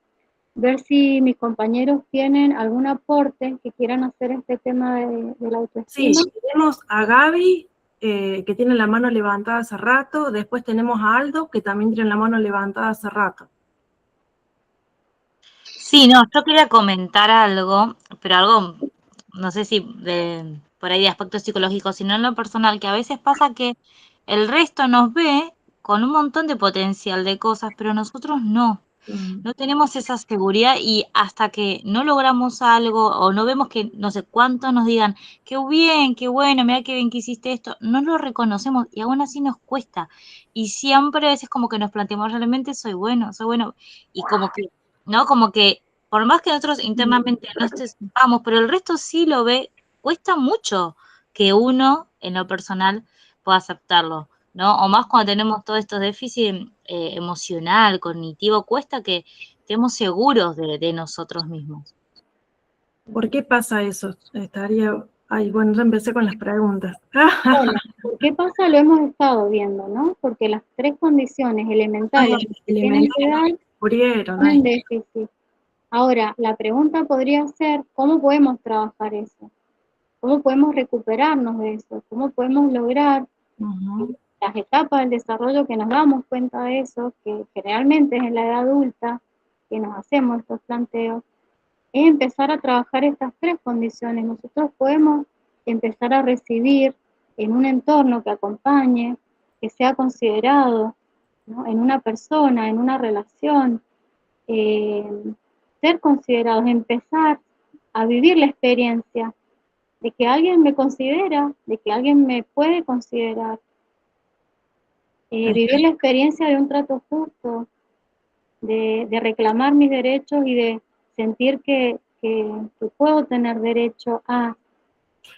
ver si mis compañeros tienen algún aporte que quieran hacer este tema de la autoestima. Sí, tenemos a Gaby, que tiene la mano levantada hace rato. Después tenemos a Aldo, que también tiene la mano levantada hace rato. Sí, no, yo quería comentar algo, pero algo, no sé si por ahí de aspecto psicológico, sino en lo personal, que a veces pasa que el resto nos ve con un montón de potencial de cosas, pero nosotros no. No tenemos esa seguridad y hasta que no logramos algo o no vemos que no sé cuántos nos digan, qué bien, qué bueno, mira qué bien que hiciste esto, no lo reconocemos y aún así nos cuesta. Y siempre a veces como que nos planteamos realmente soy bueno, y como que, ¿no? Como que por más que nosotros internamente no sepamos, pero el resto sí lo ve, cuesta mucho que uno en lo personal pueda aceptarlo, ¿no? O más cuando tenemos todos estos déficits emocional, cognitivo, cuesta que estemos seguros de nosotros mismos. ¿Por qué pasa eso? Bueno, ya empecé con las preguntas. Bueno, ¿por qué pasa? Lo hemos estado viendo, ¿no? Porque las tres condiciones elementales que tienen que dar tienen déficit. Ahora, la pregunta podría ser, ¿cómo podemos trabajar eso? ¿Cómo podemos recuperarnos de eso? ¿Cómo podemos lograr las etapas del desarrollo que nos damos cuenta de eso, que generalmente es en la edad adulta que nos hacemos estos planteos? Es empezar a trabajar estas tres condiciones. Nosotros podemos empezar a recibir en un entorno que acompañe, que sea considerado, ¿no? En una persona, en una relación, ser considerados, empezar a vivir la experiencia de que alguien me considera, de que alguien me puede considerar, vivir la experiencia de un trato justo, de reclamar mis derechos y de sentir que puedo tener derecho a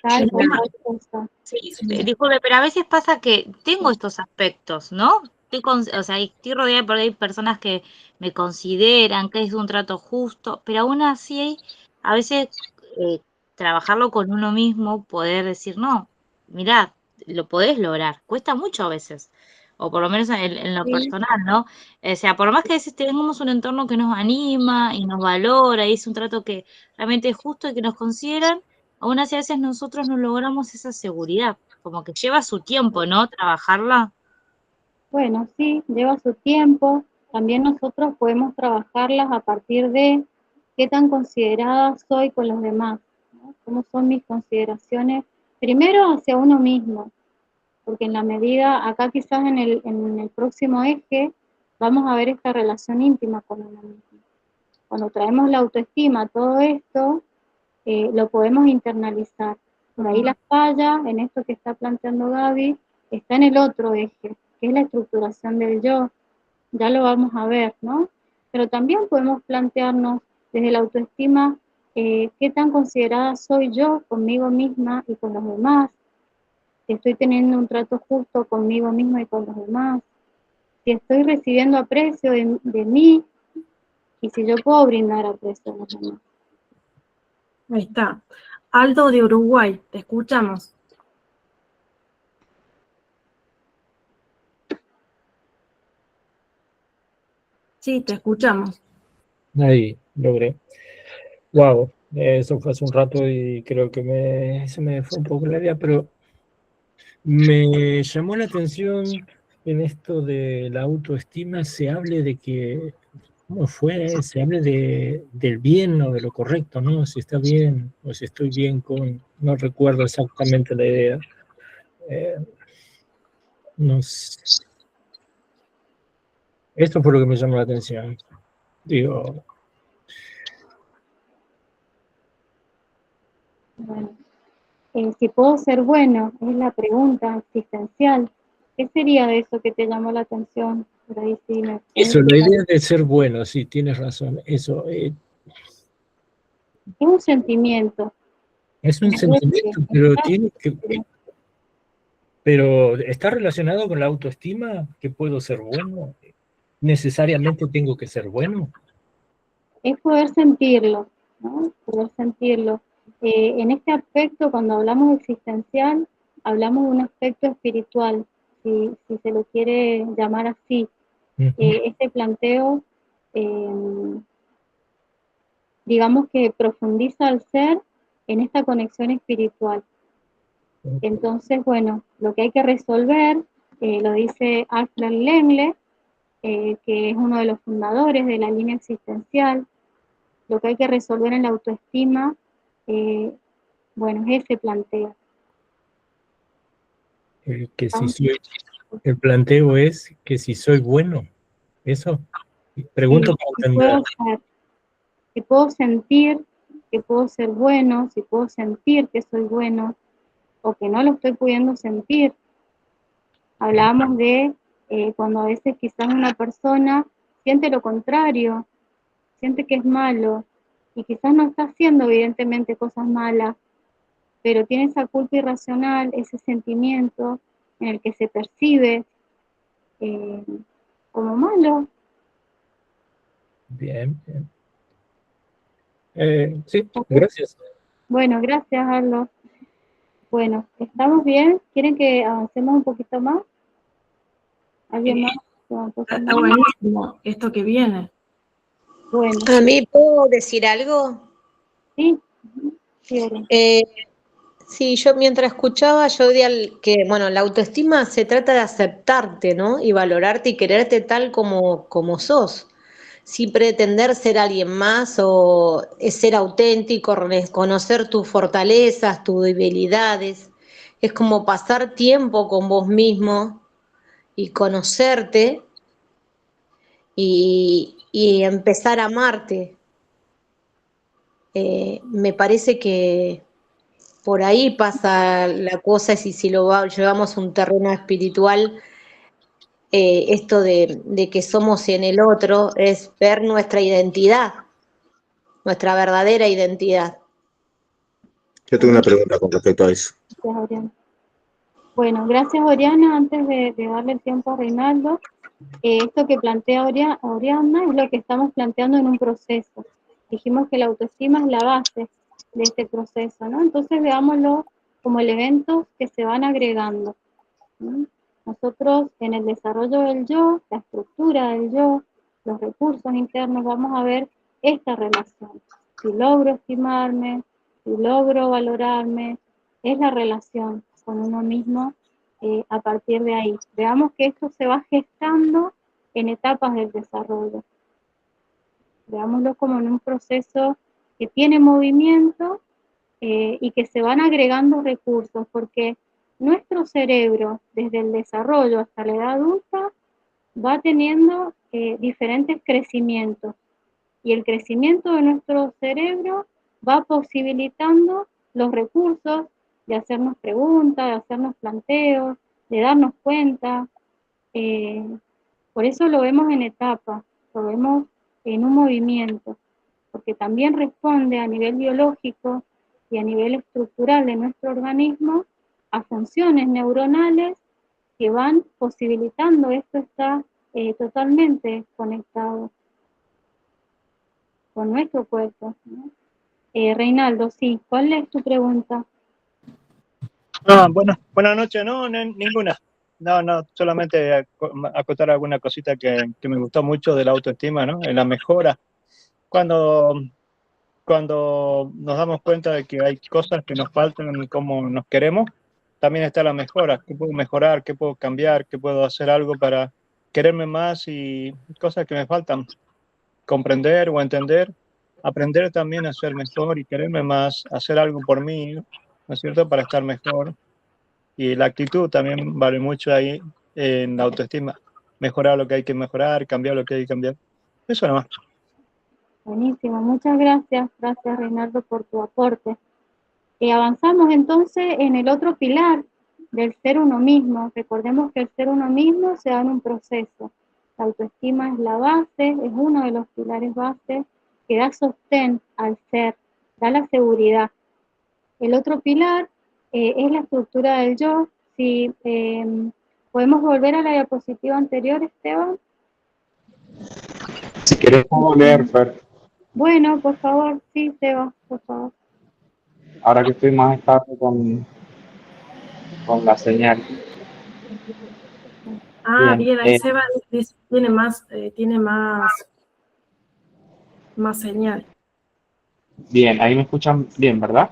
tal o tal cosa. Sí, disculpe, pero a veces pasa que tengo estos aspectos, ¿no? O sea, estoy rodeada por ahí personas que me consideran que es un trato justo, pero aún así, a veces trabajarlo con uno mismo, poder decir, no, mirá, lo podés lograr, cuesta mucho a veces, o por lo menos en lo Sí. personal, ¿no? O sea, por más que a veces tengamos un entorno que nos anima y nos valora y es un trato que realmente es justo y que nos consideran, aún así a veces nosotros no logramos esa seguridad, como que lleva su tiempo, ¿no? Trabajarla. Bueno, sí, lleva su tiempo. También nosotros podemos trabajarlas a partir de qué tan considerada soy con los demás, ¿no? Cómo son mis consideraciones, primero hacia uno mismo, porque en la medida, acá quizás en el próximo eje, vamos a ver esta relación íntima con uno mismo. Cuando traemos la autoestima a todo esto, lo podemos internalizar. Por ahí la falla, en esto que está planteando Gaby, está en el otro eje, que es la estructuración del yo. Ya lo vamos a ver, ¿no? Pero también podemos plantearnos desde la autoestima qué tan considerada soy yo conmigo misma y con los demás, si estoy teniendo un trato justo conmigo misma y con los demás, si estoy recibiendo aprecio de mí y si yo puedo brindar aprecio a los demás. Ahí está. Aldo de Uruguay, te escuchamos. Sí, te escuchamos. Ahí, logré. Wow, eso fue hace un rato y creo que se me fue un poco la idea, pero me llamó la atención en esto de la autoestima, se hable de que, ¿cómo fue? Se hable del bien o de lo correcto, ¿no? Si está bien o si estoy bien con, no recuerdo exactamente la idea. No sé. Esto fue lo que me llamó la atención. Digo, Bueno, si puedo ser bueno, es la pregunta existencial. ¿Qué sería de eso que te llamó la atención? Por ahí sí me eso, la idea de ser bueno, sí, tienes razón. Eso, es un sentimiento. es un sentimiento, pero está relacionado con la autoestima, que puedo ser bueno. ¿Necesariamente tengo que ser bueno? Es poder sentirlo, ¿no? Poder sentirlo. En este aspecto, cuando hablamos existencial, hablamos de un aspecto espiritual, si se lo quiere llamar así. Este planteo, digamos que profundiza al ser en esta conexión espiritual. Entonces, bueno, lo que hay que resolver, lo dice Alasdair Lengle, que es uno de los fundadores de la línea existencial, lo que hay que resolver en la autoestima, bueno, es ese planteo. El planteo es que si soy bueno, ¿eso? Pregunto para entender. Que puedo sentir que puedo ser bueno, si puedo sentir que soy bueno, o que no lo estoy pudiendo sentir. Hablábamos de cuando a veces quizás una persona siente lo contrario, siente que es malo, y quizás no está haciendo evidentemente cosas malas, pero tiene esa culpa irracional, ese sentimiento en el que se percibe como malo. Bien, bien. Sí, gracias. Bueno, gracias, Arlo. Bueno, ¿estamos bien? ¿Quieren que avancemos un poquito más? ¿Alguien más? Está buenísimo esto que viene. Bueno. ¿A mí puedo decir algo? Sí. Sí, yo mientras escuchaba, yo diría que, bueno, la autoestima se trata de aceptarte, ¿no? Y valorarte y quererte tal como sos, sin pretender ser alguien más o ser auténtico, reconocer tus fortalezas, tus debilidades. es como pasar tiempo con vos mismo y conocerte y empezar a amarte. Me parece que por ahí pasa la cosa, y si llevamos a un terreno espiritual, esto de que somos en el otro, es ver nuestra identidad, nuestra verdadera identidad. Yo tengo una pregunta con respecto a eso. Gracias, Oriana. Bueno, gracias, Oriana. Antes de darle el tiempo a Reinaldo, esto que plantea Oriana es lo que estamos planteando en un proceso. Dijimos que la autoestima es la base de este proceso, ¿no? Entonces veámoslo como elementos que se van agregando, ¿no? Nosotros en el desarrollo del yo, la estructura del yo, los recursos internos, vamos a ver esta relación. Si logro estimarme, si logro valorarme, es la relación con uno mismo a partir de ahí. Veamos que esto se va gestando en etapas del desarrollo. Veámoslo como en un proceso que tiene movimiento y que se van agregando recursos, porque nuestro cerebro, desde el desarrollo hasta la edad adulta, va teniendo diferentes crecimientos. Y el crecimiento de nuestro cerebro va posibilitando los recursos de hacernos preguntas, de hacernos planteos, de darnos cuenta. Por eso lo vemos en etapas, lo vemos en un movimiento, porque también responde a nivel biológico y a nivel estructural de nuestro organismo a funciones neuronales que van posibilitando. Esto está totalmente conectado con nuestro cuerpo, ¿no? Reinaldo, sí, ¿cuál es tu pregunta? Buenas noches, no, ninguna. No, solamente acotar alguna cosita que me gustó mucho de la autoestima, ¿no? En la mejora. Cuando nos damos cuenta de que hay cosas que nos faltan en cómo nos queremos, también está la mejora. ¿Qué puedo mejorar? ¿Qué puedo cambiar? ¿Qué puedo hacer algo para quererme más? Y cosas que me faltan. Comprender o entender, aprender también a ser mejor y quererme más, hacer algo por mí, ¿no es cierto? Para estar mejor. Y la actitud también vale mucho ahí en la autoestima. Mejorar lo que hay que mejorar, cambiar lo que hay que cambiar. Eso nomás. Buenísimo, muchas gracias. Gracias, Reinaldo, por tu aporte. Avanzamos entonces en el otro pilar del ser uno mismo. Recordemos que el ser uno mismo se da en un proceso. La autoestima es la base, es uno de los pilares bases que da sostén al ser, da la seguridad. El otro pilar es la estructura del yo. Si podemos volver a la diapositiva anterior, Esteban. Si quieres puedo leer, Fer. Bueno, por favor, sí, Esteban, por favor. Ahora que estoy más estable con la señal. Bien, ahí Seba tiene más señal. Bien, ahí me escuchan bien, ¿verdad?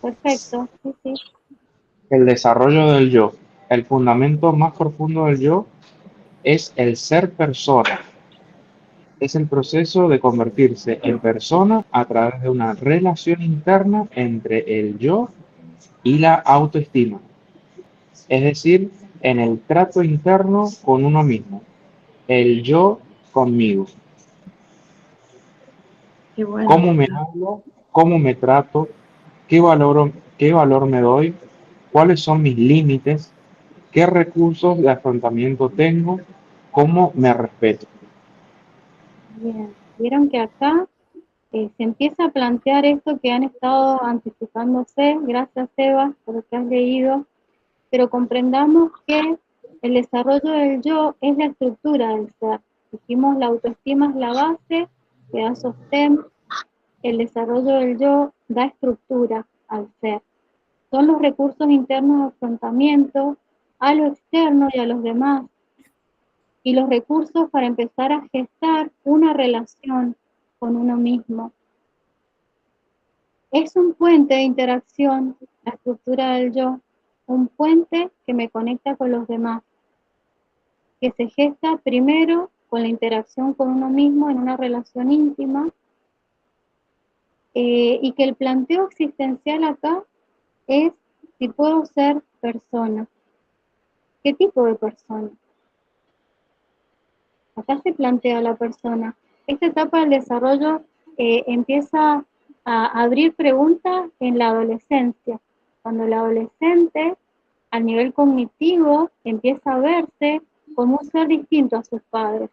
Perfecto, sí, sí. El desarrollo del yo. El fundamento más profundo del yo es el ser persona. Es el proceso de convertirse en persona a través de una relación interna entre el yo y la autoestima. Es decir, en el trato interno con uno mismo. El yo conmigo. Qué bueno. ¿Cómo me hablo? ¿Cómo me trato? ¿Qué valor me doy? ¿Cuáles son mis límites? ¿Qué recursos de afrontamiento tengo? ¿Cómo me respeto? Bien, vieron que acá se empieza a plantear esto que han estado anticipándose. Gracias, Eva, por lo que has leído. Pero comprendamos que el desarrollo del yo es la estructura del ser. Dijimos, la autoestima es la base, que da sostén. El desarrollo del yo da estructura al ser. Son los recursos internos de afrontamiento a lo externo y a los demás. Y los recursos para empezar a gestar una relación con uno mismo. Es un puente de interacción, la estructura del yo, un puente que me conecta con los demás, que se gesta primero con la interacción con uno mismo en una relación íntima, y que el planteo existencial acá es si puedo ser persona. ¿Qué tipo de persona? Acá se plantea la persona. Esta etapa del desarrollo empieza a abrir preguntas en la adolescencia. Cuando el adolescente, a nivel cognitivo, empieza a verse como un ser distinto a sus padres.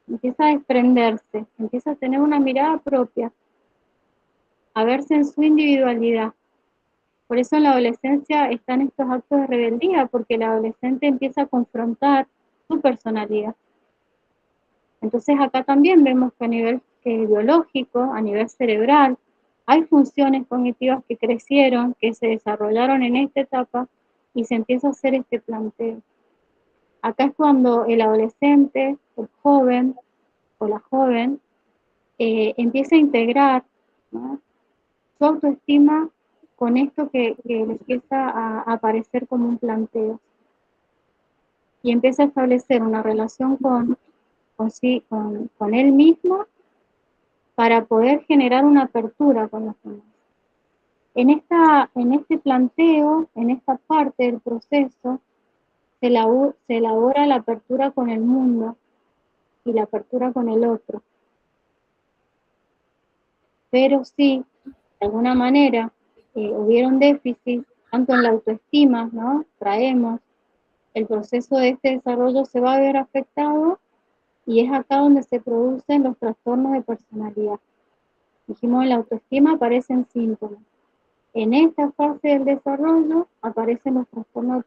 Empieza a desprenderse, empieza a tener una mirada propia, a verse en su individualidad. Por eso en la adolescencia están estos actos de rebeldía, porque el adolescente empieza a confrontar su personalidad. Entonces acá también vemos que a nivel biológico, a nivel cerebral, hay funciones cognitivas que crecieron, que se desarrollaron en esta etapa y se empieza a hacer este planteo. Acá es cuando el adolescente, el joven o la joven, empieza a integrar, ¿no?, su autoestima con esto que le empieza a aparecer como un planteo. Y empieza a establecer una relación con él mismo para poder generar una apertura con los demás. En este planteo, en esta parte del proceso, se elabora la apertura con el mundo y la apertura con el otro. Pero sí, de alguna manera, hubieron déficit, tanto en la autoestima, ¿no? Traemos, el proceso de este desarrollo se va a ver afectado y es acá donde se producen los trastornos de personalidad. Dijimos, en la autoestima aparecen síntomas. En esta fase del desarrollo aparecen los trastornos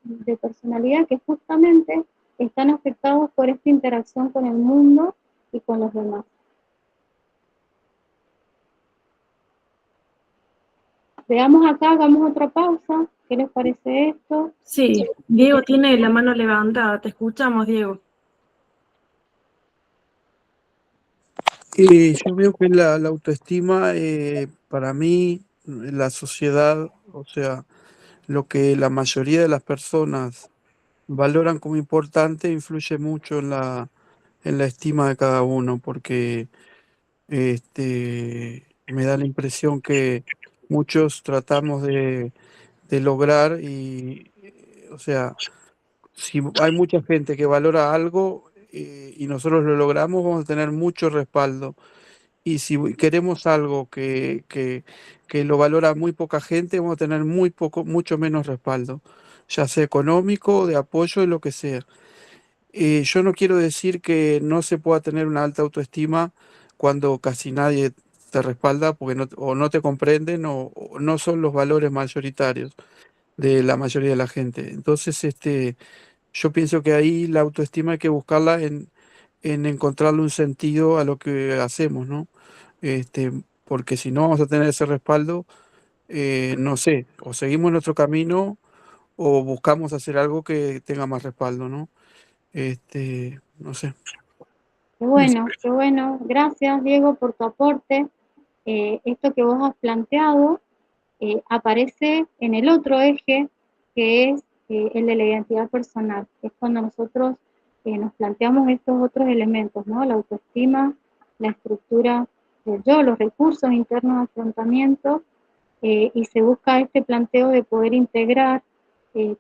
de personalidad que justamente están afectados por esta interacción con el mundo y con los demás. Veamos acá, hagamos otra pausa. ¿Qué les parece esto? Sí, Diego tiene la mano levantada. Te escuchamos, Diego. Yo veo que la autoestima, para mí, la sociedad, o sea, lo que la mayoría de las personas valoran como importante, influye mucho en la estima de cada uno, porque me da la impresión que muchos tratamos de lograr o sea, si hay mucha gente que valora algo y nosotros lo logramos, vamos a tener mucho respaldo. Y si queremos algo que lo valora muy poca gente, vamos a tener mucho menos respaldo, ya sea económico, de apoyo, de lo que sea. Yo no quiero decir que no se pueda tener una alta autoestima cuando casi nadie te respalda porque o no te comprenden o no son los valores mayoritarios de la mayoría de la gente. Entonces, yo pienso que ahí la autoestima hay que buscarla en encontrarle un sentido a lo que hacemos, ¿no? Porque si no vamos a tener ese respaldo, no sé, o seguimos nuestro camino o buscamos hacer algo que tenga más respaldo, ¿no? No sé. Qué bueno. Gracias, Diego, por tu aporte. Esto que vos has planteado aparece en el otro eje, que es el de la identidad personal. Es cuando nosotros nos planteamos estos otros elementos, ¿no? La autoestima, la estructura del yo, los recursos internos de afrontamiento, y se busca este planteo de poder integrar,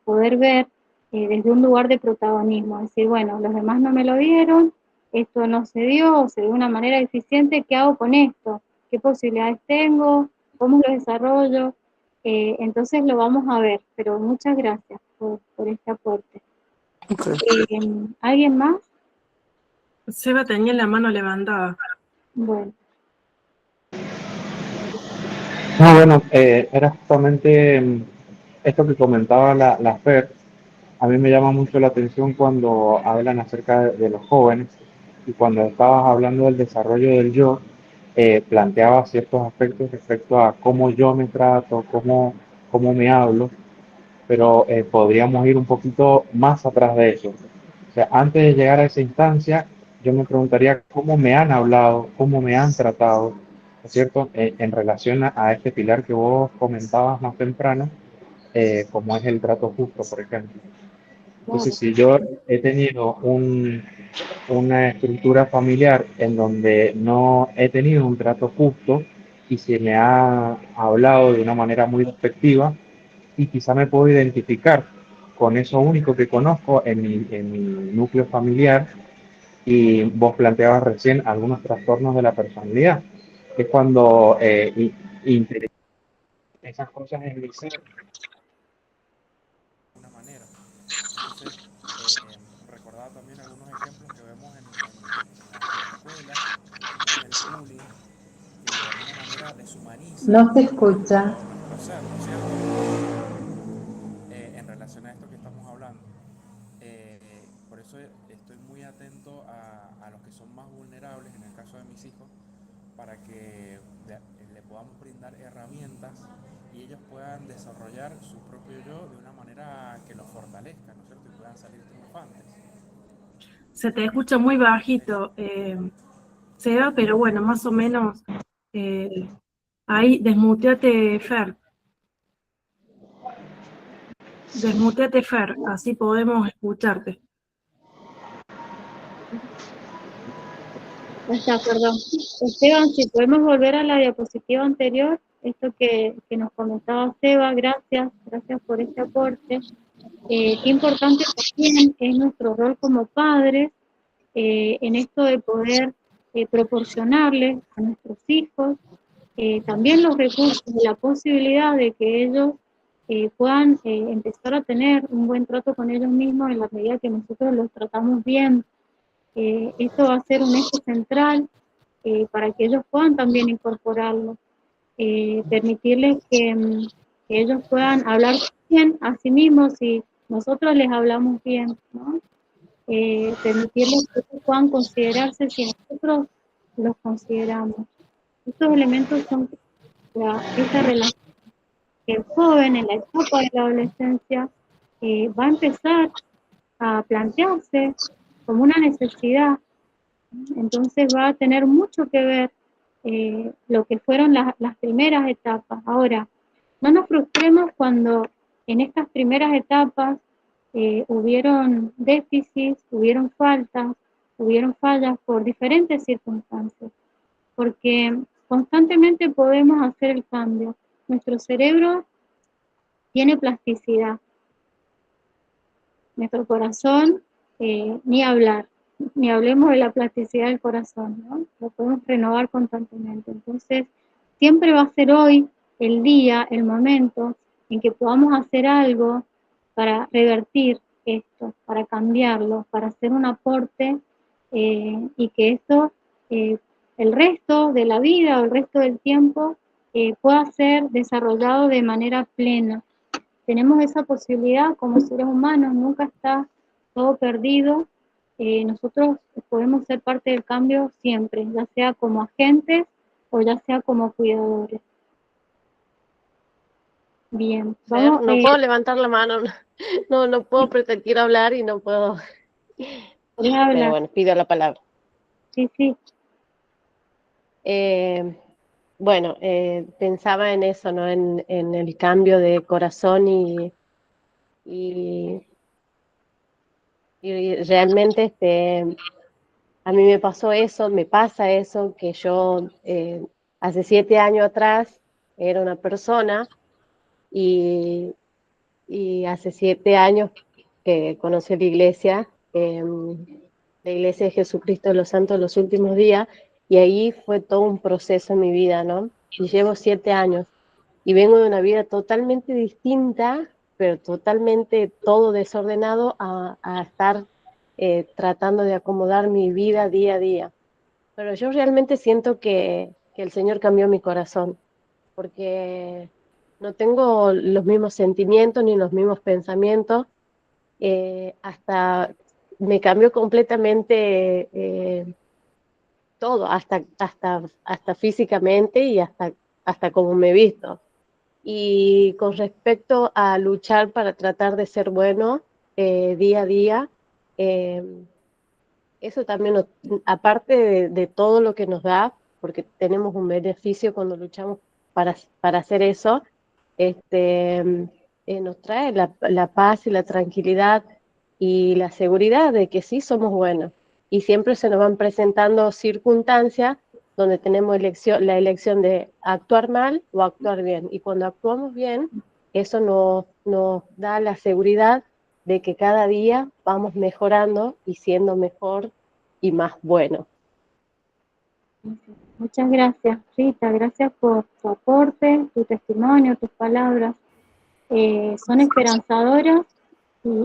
poder ver desde un lugar de protagonismo, es decir, bueno, los demás no me lo dieron, esto no se dio, se dio de una manera eficiente, ¿qué hago con esto? ¿Qué posibilidades tengo? ¿Cómo lo desarrollo? Entonces lo vamos a ver, pero muchas gracias por este aporte. ¿Alguien más? Seba tenía la mano levantada. Bueno. No, bueno, era justamente esto que comentaba la Fer. A mí me llama mucho la atención cuando hablan acerca de los jóvenes y cuando estabas hablando del desarrollo del yo, planteaba ciertos aspectos respecto a cómo yo me trato, cómo me hablo, pero podríamos ir un poquito más atrás de eso. O sea, antes de llegar a esa instancia, yo me preguntaría cómo me han hablado, cómo me han tratado, ¿no es cierto?, en relación a este pilar que vos comentabas más temprano, como es el trato justo, por ejemplo. Entonces, si yo he tenido una estructura familiar en donde no he tenido un trato justo, y se me ha hablado de una manera muy despectiva y quizá me puedo identificar con eso único que conozco en mi núcleo familiar. Y vos planteabas recién algunos trastornos de la personalidad, que es cuando integro esas cosas en mi ser de una manera. Entonces, recordaba también algunos ejemplos que vemos en la escuela, que es el bullying, que de alguna manera deshumaniza No se escucha. nuestro ser, ¿no es cierto? En relación a esto que estamos hablando. Por eso estoy muy atento a los que son más vulnerables, en el caso de mis hijos, para que le podamos brindar herramientas y ellos puedan desarrollar su propio yo de una manera que los fortalezca, ¿no es cierto? Y puedan salir triunfantes. Se te escucha muy bajito, Seba, pero bueno, más o menos ahí desmuteate, Fer. Desmuteate, Fer, así podemos escucharte. Ya, perdón. Esteban, si podemos volver a la diapositiva anterior, esto que nos comentaba Seba, gracias por este aporte. Qué importante también es nuestro rol como padres en esto de poder proporcionarles a nuestros hijos también los recursos y la posibilidad de que ellos puedan empezar a tener un buen trato con ellos mismos en la medida que nosotros los tratamos bien. Esto va a ser un eje central para que ellos puedan también incorporarlo, permitirles que ellos puedan hablar bien a sí mismos y nosotros les hablamos bien, ¿no? Permitirles que ellos puedan considerarse si nosotros los consideramos. Estos elementos son esta relación que el joven en la etapa de la adolescencia va a empezar a plantearse como una necesidad. Entonces va a tener mucho que ver lo que fueron las primeras etapas. Ahora, no nos frustremos cuando en estas primeras etapas hubieron déficits, hubieron faltas, hubieron fallas por diferentes circunstancias, porque constantemente podemos hacer el cambio. Nuestro cerebro tiene plasticidad. Nuestro corazón, ni hablar. Ni hablemos de la plasticidad del corazón, ¿no? Lo podemos renovar constantemente. Entonces, siempre va a ser hoy el día, el momento en que podamos hacer algo para revertir esto, para cambiarlo, para hacer un aporte y que esto, el resto de la vida o el resto del tiempo, pueda ser desarrollado de manera plena. Tenemos esa posibilidad como seres humanos, nunca está todo perdido. Nosotros podemos ser parte del cambio siempre, ya sea como agentes o ya sea como cuidadores. Bien, vamos, No puedo levantar la mano, no puedo pretender hablar y no puedo. Pero bueno, pido la palabra. Sí, sí. Bueno, pensaba en eso, ¿no? En el cambio de corazón y realmente a mí me pasó eso, me pasa eso, que yo hace 7 años atrás era una persona y hace 7 años que conocí la iglesia de Jesucristo de los Santos de los Últimos Días, y ahí fue todo un proceso en mi vida, ¿no? Y llevo 7 años y vengo de una vida totalmente distinta, pero totalmente todo desordenado a estar tratando de acomodar mi vida día a día. Pero yo realmente siento que el Señor cambió mi corazón, porque no tengo los mismos sentimientos ni los mismos pensamientos, hasta me cambió completamente todo, hasta físicamente y hasta cómo me he visto. Y con respecto a luchar para tratar de ser bueno día a día, eso también, aparte de todo lo que nos da, porque tenemos un beneficio cuando luchamos para hacer eso, nos trae la paz y la tranquilidad y la seguridad de que sí somos buenos. Y siempre se nos van presentando circunstancias donde tenemos la elección de actuar mal o actuar bien. Y cuando actuamos bien, eso nos da la seguridad de que cada día vamos mejorando y siendo mejor y más bueno. Muchas gracias, Rita. Gracias por tu aporte, tu testimonio, tus palabras. Son esperanzadoras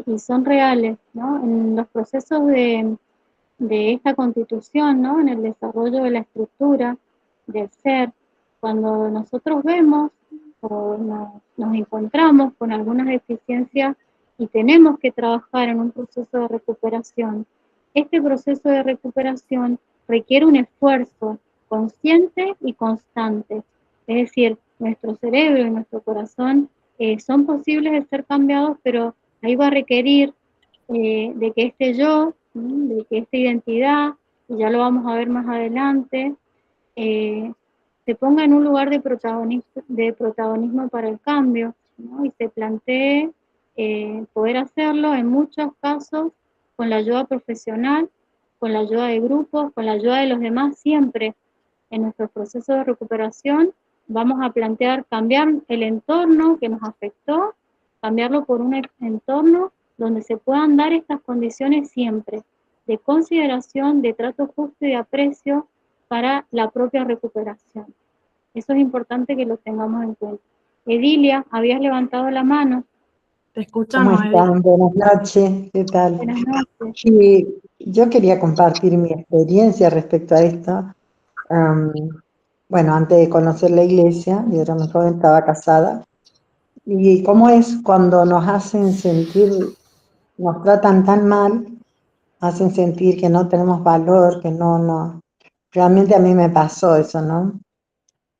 y son reales, ¿no? En los procesos de esta constitución, ¿no? En el desarrollo de la estructura del ser, cuando nosotros vemos o nos encontramos con algunas deficiencias y tenemos que trabajar en un proceso de recuperación, este proceso de recuperación requiere un esfuerzo consciente y constante. Es decir, nuestro cerebro y nuestro corazón son posibles de ser cambiados, pero ahí va a requerir de que este yo, de que esta identidad, y ya lo vamos a ver más adelante, se ponga en un lugar de protagonismo para el cambio, ¿no? Y se plantee poder hacerlo en muchos casos con la ayuda profesional, con la ayuda de grupos, con la ayuda de los demás. Siempre en nuestro proceso de recuperación vamos a plantear cambiar el entorno que nos afectó, cambiarlo por un entorno donde se puedan dar estas condiciones siempre de consideración, de trato justo y de aprecio para la propia recuperación. Eso es importante que lo tengamos en cuenta. Edilia, habías levantado la mano. Te escuchamos, ¿Cómo están? Buenas noches, ¿qué tal? Buenas noches. Sí, yo quería compartir mi experiencia respecto a esto. Bueno, antes de conocer la iglesia, yo era muy joven, estaba casada. Y cómo es cuando nos hacen sentir, nos tratan tan mal, hacen sentir que no tenemos valor, que no. Realmente a mí me pasó eso, ¿no?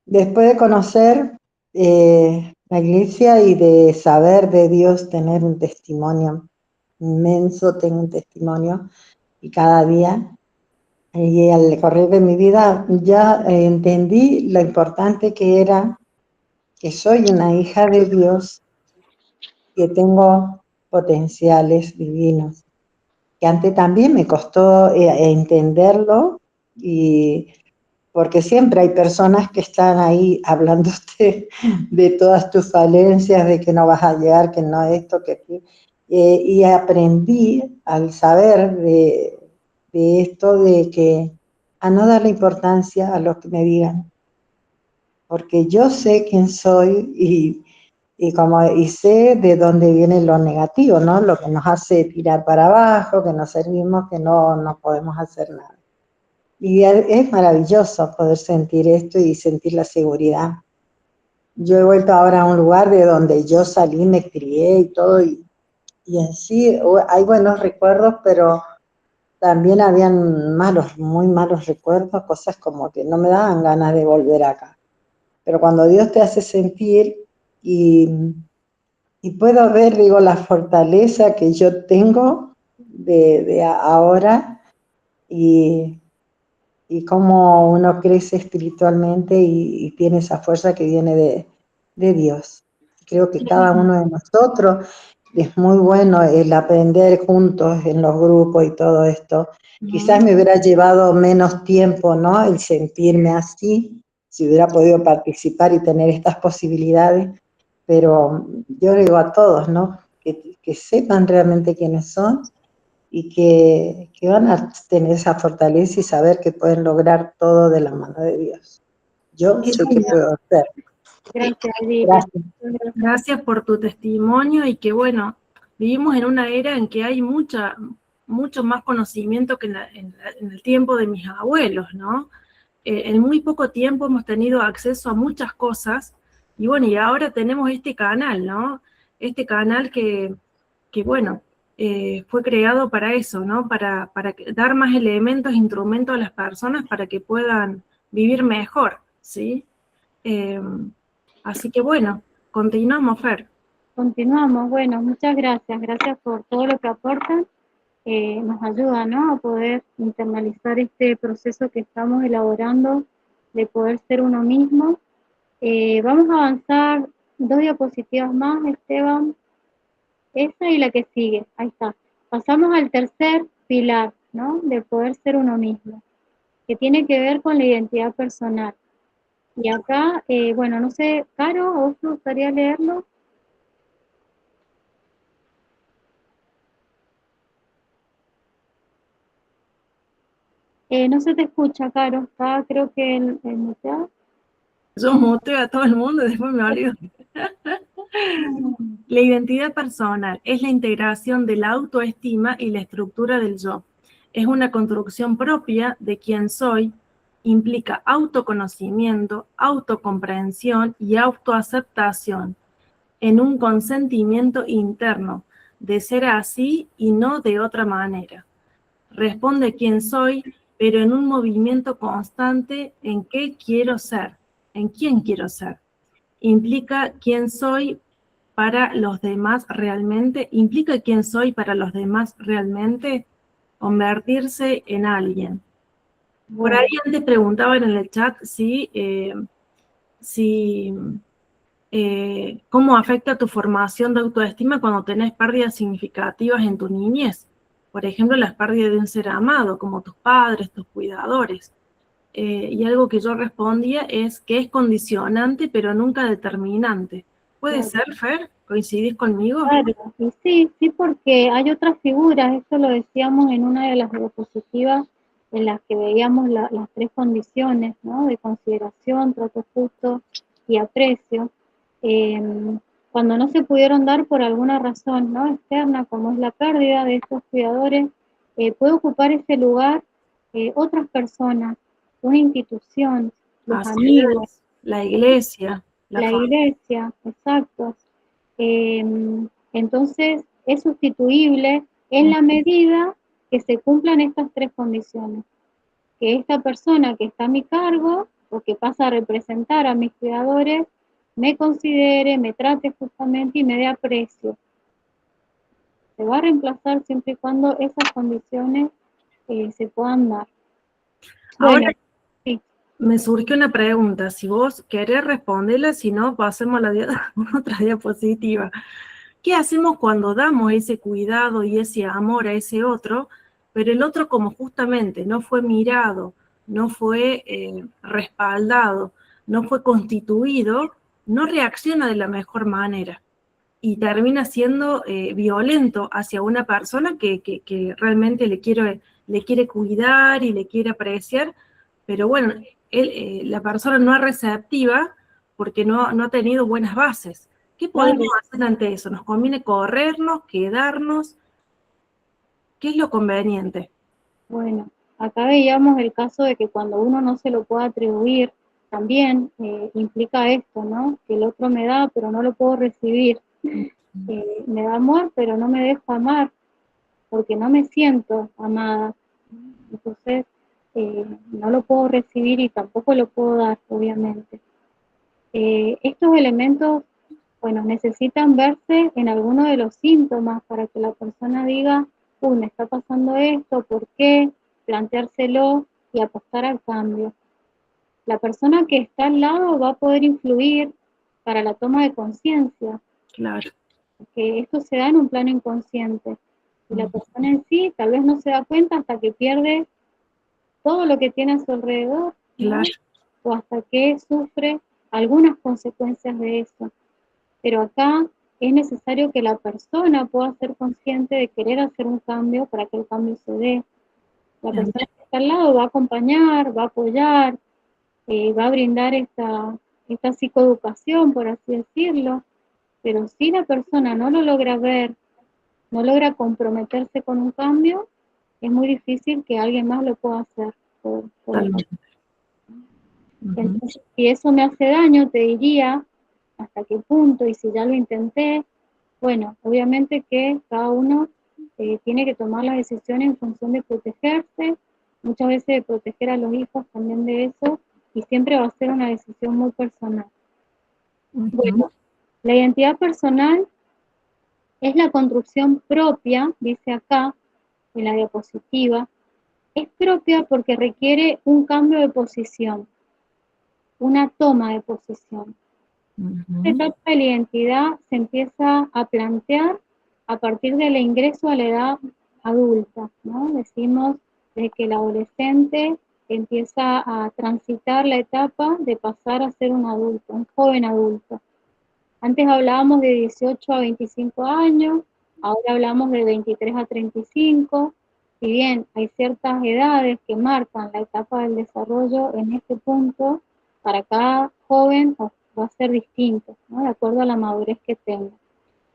Después de conocer la iglesia y de saber de Dios, tener un testimonio inmenso, tengo un testimonio, y cada día, y al correr de mi vida, ya entendí lo importante que era que soy una hija de Dios, que tengo potenciales divinos, que antes también me costó entenderlo, y porque siempre hay personas que están ahí hablándote de todas tus falencias, de que no vas a llegar, que no esto, que aquí. Y aprendí al saber de esto, de que a no darle importancia a lo que me digan, porque yo sé quién soy y sé de dónde viene lo negativo, ¿no? Lo que nos hace tirar para abajo, que no servimos, que no podemos hacer nada. Y es maravilloso poder sentir esto y sentir la seguridad. Yo he vuelto ahora a un lugar de donde yo salí, me crié y todo, y en sí hay buenos recuerdos, pero también habían malos, muy malos recuerdos, cosas como que no me daban ganas de volver acá. Pero cuando Dios te hace sentir y puedo ver, digo, la fortaleza que yo tengo de ahora, y cómo uno crece espiritualmente y tiene esa fuerza que viene de Dios. Creo que cada uno de nosotros es muy bueno el aprender juntos en los grupos y todo esto. Quizás me hubiera llevado menos tiempo, ¿no? El sentirme así, si hubiera podido participar y tener estas posibilidades, pero yo digo a todos, ¿no? Que sepan realmente quiénes son, y que van a tener esa fortaleza y saber que pueden lograr todo de la mano de Dios. Yo sé que puedo hacer. Gracias, Edith. Gracias. Gracias por tu testimonio, y que bueno, vivimos en una era en que hay mucho más conocimiento que en el tiempo de mis abuelos, ¿no? En muy poco tiempo hemos tenido acceso a muchas cosas, y bueno, y ahora tenemos este canal, ¿no? Este canal que bueno, fue creado para eso, ¿no? Para dar más elementos, instrumentos a las personas para que puedan vivir mejor, ¿sí? Así que bueno, continuamos, Fer. Continuamos. Bueno, muchas gracias. Gracias por todo lo que aportan. Nos ayuda, ¿no? A poder internalizar este proceso que estamos elaborando de poder ser uno mismo. Vamos a avanzar 2 diapositivas más, Esteban. Esa y la que sigue, ahí está. Pasamos al tercer pilar, ¿no? De poder ser uno mismo. que tiene que ver con la identidad personal. Y acá, bueno, no sé, Caro, ¿a vos te gustaría leerlo? No se te escucha, Caro, está creo que en muteado. Yo muteo a todo el mundo y después me olvido. La identidad personal es la integración de la autoestima y la estructura del yo. Es una construcción propia de quién soy, implica autoconocimiento, autocomprensión y autoaceptación en un consentimiento interno de ser así y no de otra manera. Responde quién soy, pero en un movimiento constante en qué quiero ser, en quién quiero ser. Implica quién soy para los demás realmente, convertirse en alguien. Por ahí antes preguntaban en el chat cómo afecta tu formación de autoestima cuando tenés pérdidas significativas en tu niñez. Por ejemplo, las pérdidas de un ser amado, como tus padres, tus cuidadores. Y algo que yo respondía es que es condicionante, pero nunca determinante. ¿Puede ser, Fer? ¿Coincidís conmigo? Claro, y sí, porque hay otras figuras, esto lo decíamos en una de las diapositivas en las que veíamos las tres condiciones, ¿no? De consideración, trato justo y aprecio. Cuando no se pudieron dar por alguna razón, ¿no? Externa, como es la pérdida de estos cuidadores, puede ocupar ese lugar otras personas, una institución, los amigos, la iglesia, la iglesia, exacto. Entonces es sustituible en la medida que se cumplan estas tres condiciones. Que esta persona que está a mi cargo o que pasa a representar a mis cuidadores me considere, me trate justamente y me dé aprecio. Se va a reemplazar siempre y cuando esas condiciones se puedan dar. Ahora, bueno, sí. Me surgió una pregunta, si vos querés responderla, si no, pasemos a otra diapositiva. ¿Qué hacemos cuando damos ese cuidado y ese amor a ese otro, pero el otro como justamente no fue mirado, no fue respaldado, no fue constituido, no reacciona de la mejor manera y termina siendo violento hacia una persona que realmente le quiere cuidar y le quiere apreciar, pero bueno, la persona no es receptiva porque no ha tenido buenas bases. ¿Qué podemos hacer ante eso? ¿Nos conviene corrernos, quedarnos? ¿Qué es lo conveniente? Bueno, acá veíamos el caso de que cuando uno no se lo puede atribuir, también implica esto, ¿no? Que el otro me da, pero no lo puedo recibir. Me da amor, pero no me dejo amar, porque no me siento amada. Entonces, no lo puedo recibir y tampoco lo puedo dar, obviamente. Estos elementos, bueno, necesitan verse en alguno de los síntomas para que la persona diga, uy, me está pasando esto, ¿por qué? Planteárselo y apostar al cambio. La persona que está al lado va a poder influir para la toma de conciencia. Claro. Que esto se da en un plano inconsciente. Y la persona en sí tal vez no se da cuenta hasta que pierde todo lo que tiene a su alrededor, ¿no? Claro. O hasta que sufre algunas consecuencias de eso. Pero acá es necesario que la persona pueda ser consciente de querer hacer un cambio para que el cambio se dé. La persona que está al lado va a acompañar, va a apoyar, va a brindar esta psicoeducación, por así decirlo, pero si la persona no lo logra ver, no logra comprometerse con un cambio, es muy difícil que alguien más lo pueda hacer por él. Entonces, si eso me hace daño, te diría hasta qué punto, y si ya lo intenté, bueno, obviamente que cada uno tiene que tomar las decisiones en función de protegerse, muchas veces de proteger a los hijos también de eso, y siempre va a ser una decisión muy personal. Bueno, la identidad personal es la construcción propia, dice acá, en la diapositiva, es propia porque requiere un cambio de posición, una toma de posición. Esta etapa de la identidad se empieza a plantear a partir del ingreso a la edad adulta, ¿no? Decimos desde que el adolescente empieza a transitar la etapa de pasar a ser un adulto, un joven adulto. Antes hablábamos de 18 a 25 años, ahora hablamos de 23 a 35. Si bien hay ciertas edades que marcan la etapa del desarrollo en este punto, para cada joven va a ser distinto, ¿no? De acuerdo a la madurez que tenga.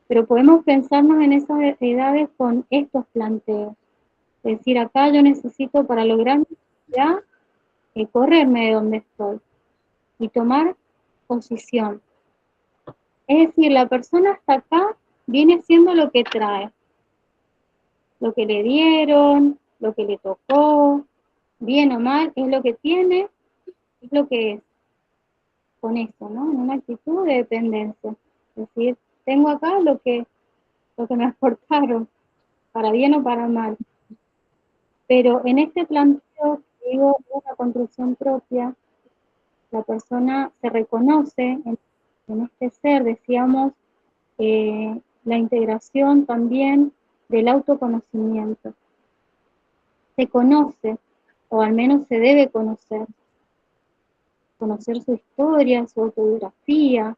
Pero podemos pensarnos en esas edades con estos planteos. Es decir, acá yo necesito para lograr mi felicidad correrme de donde estoy y tomar posición. Es decir, la persona hasta acá viene haciendo lo que trae, lo que le dieron, lo que le tocó, bien o mal, es lo que tiene, es lo que es. Con eso, ¿no? En una actitud de dependencia. Es decir, tengo acá lo que me aportaron, para bien o para mal. Pero en este planteo, digo, una construcción propia, la persona se reconoce en este ser, decíamos, la integración también del autoconocimiento. Se conoce, o al menos se debe conocer su historia, su autobiografía,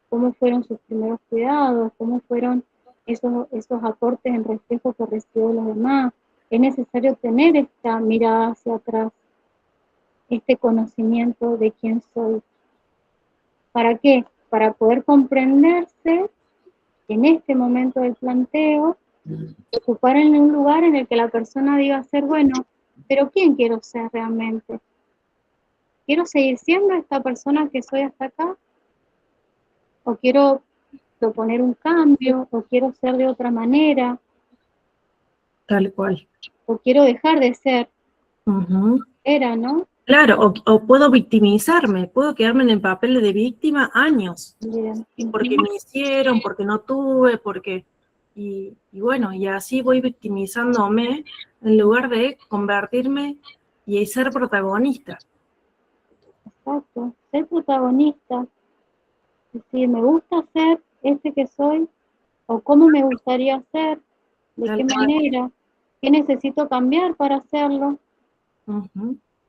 cómo fueron sus primeros cuidados, cómo fueron esos aportes en reflejo que recibió de los demás. Es necesario tener esta mirada hacia atrás, este conocimiento de quién soy. ¿Para qué? Para poder comprenderse en este momento del planteo, ocupar en un lugar en el que la persona diga ser, bueno, pero ¿quién quiero ser realmente? ¿Quiero seguir siendo esta persona que soy hasta acá? ¿O quiero proponer un cambio? ¿O quiero ser de otra manera? Tal cual. ¿O quiero dejar de ser? Ujú. Era, ¿no? Claro, o puedo victimizarme, puedo quedarme en el papel de víctima años. Bien. Porque me hicieron, porque no tuve, porque... Y bueno, y así voy victimizándome en lugar de convertirme y ser protagonista. Exacto, ser protagonista. Es decir, me gusta ser este que soy, o cómo me gustaría ser, de Tal qué cual. manera, qué necesito cambiar para hacerlo,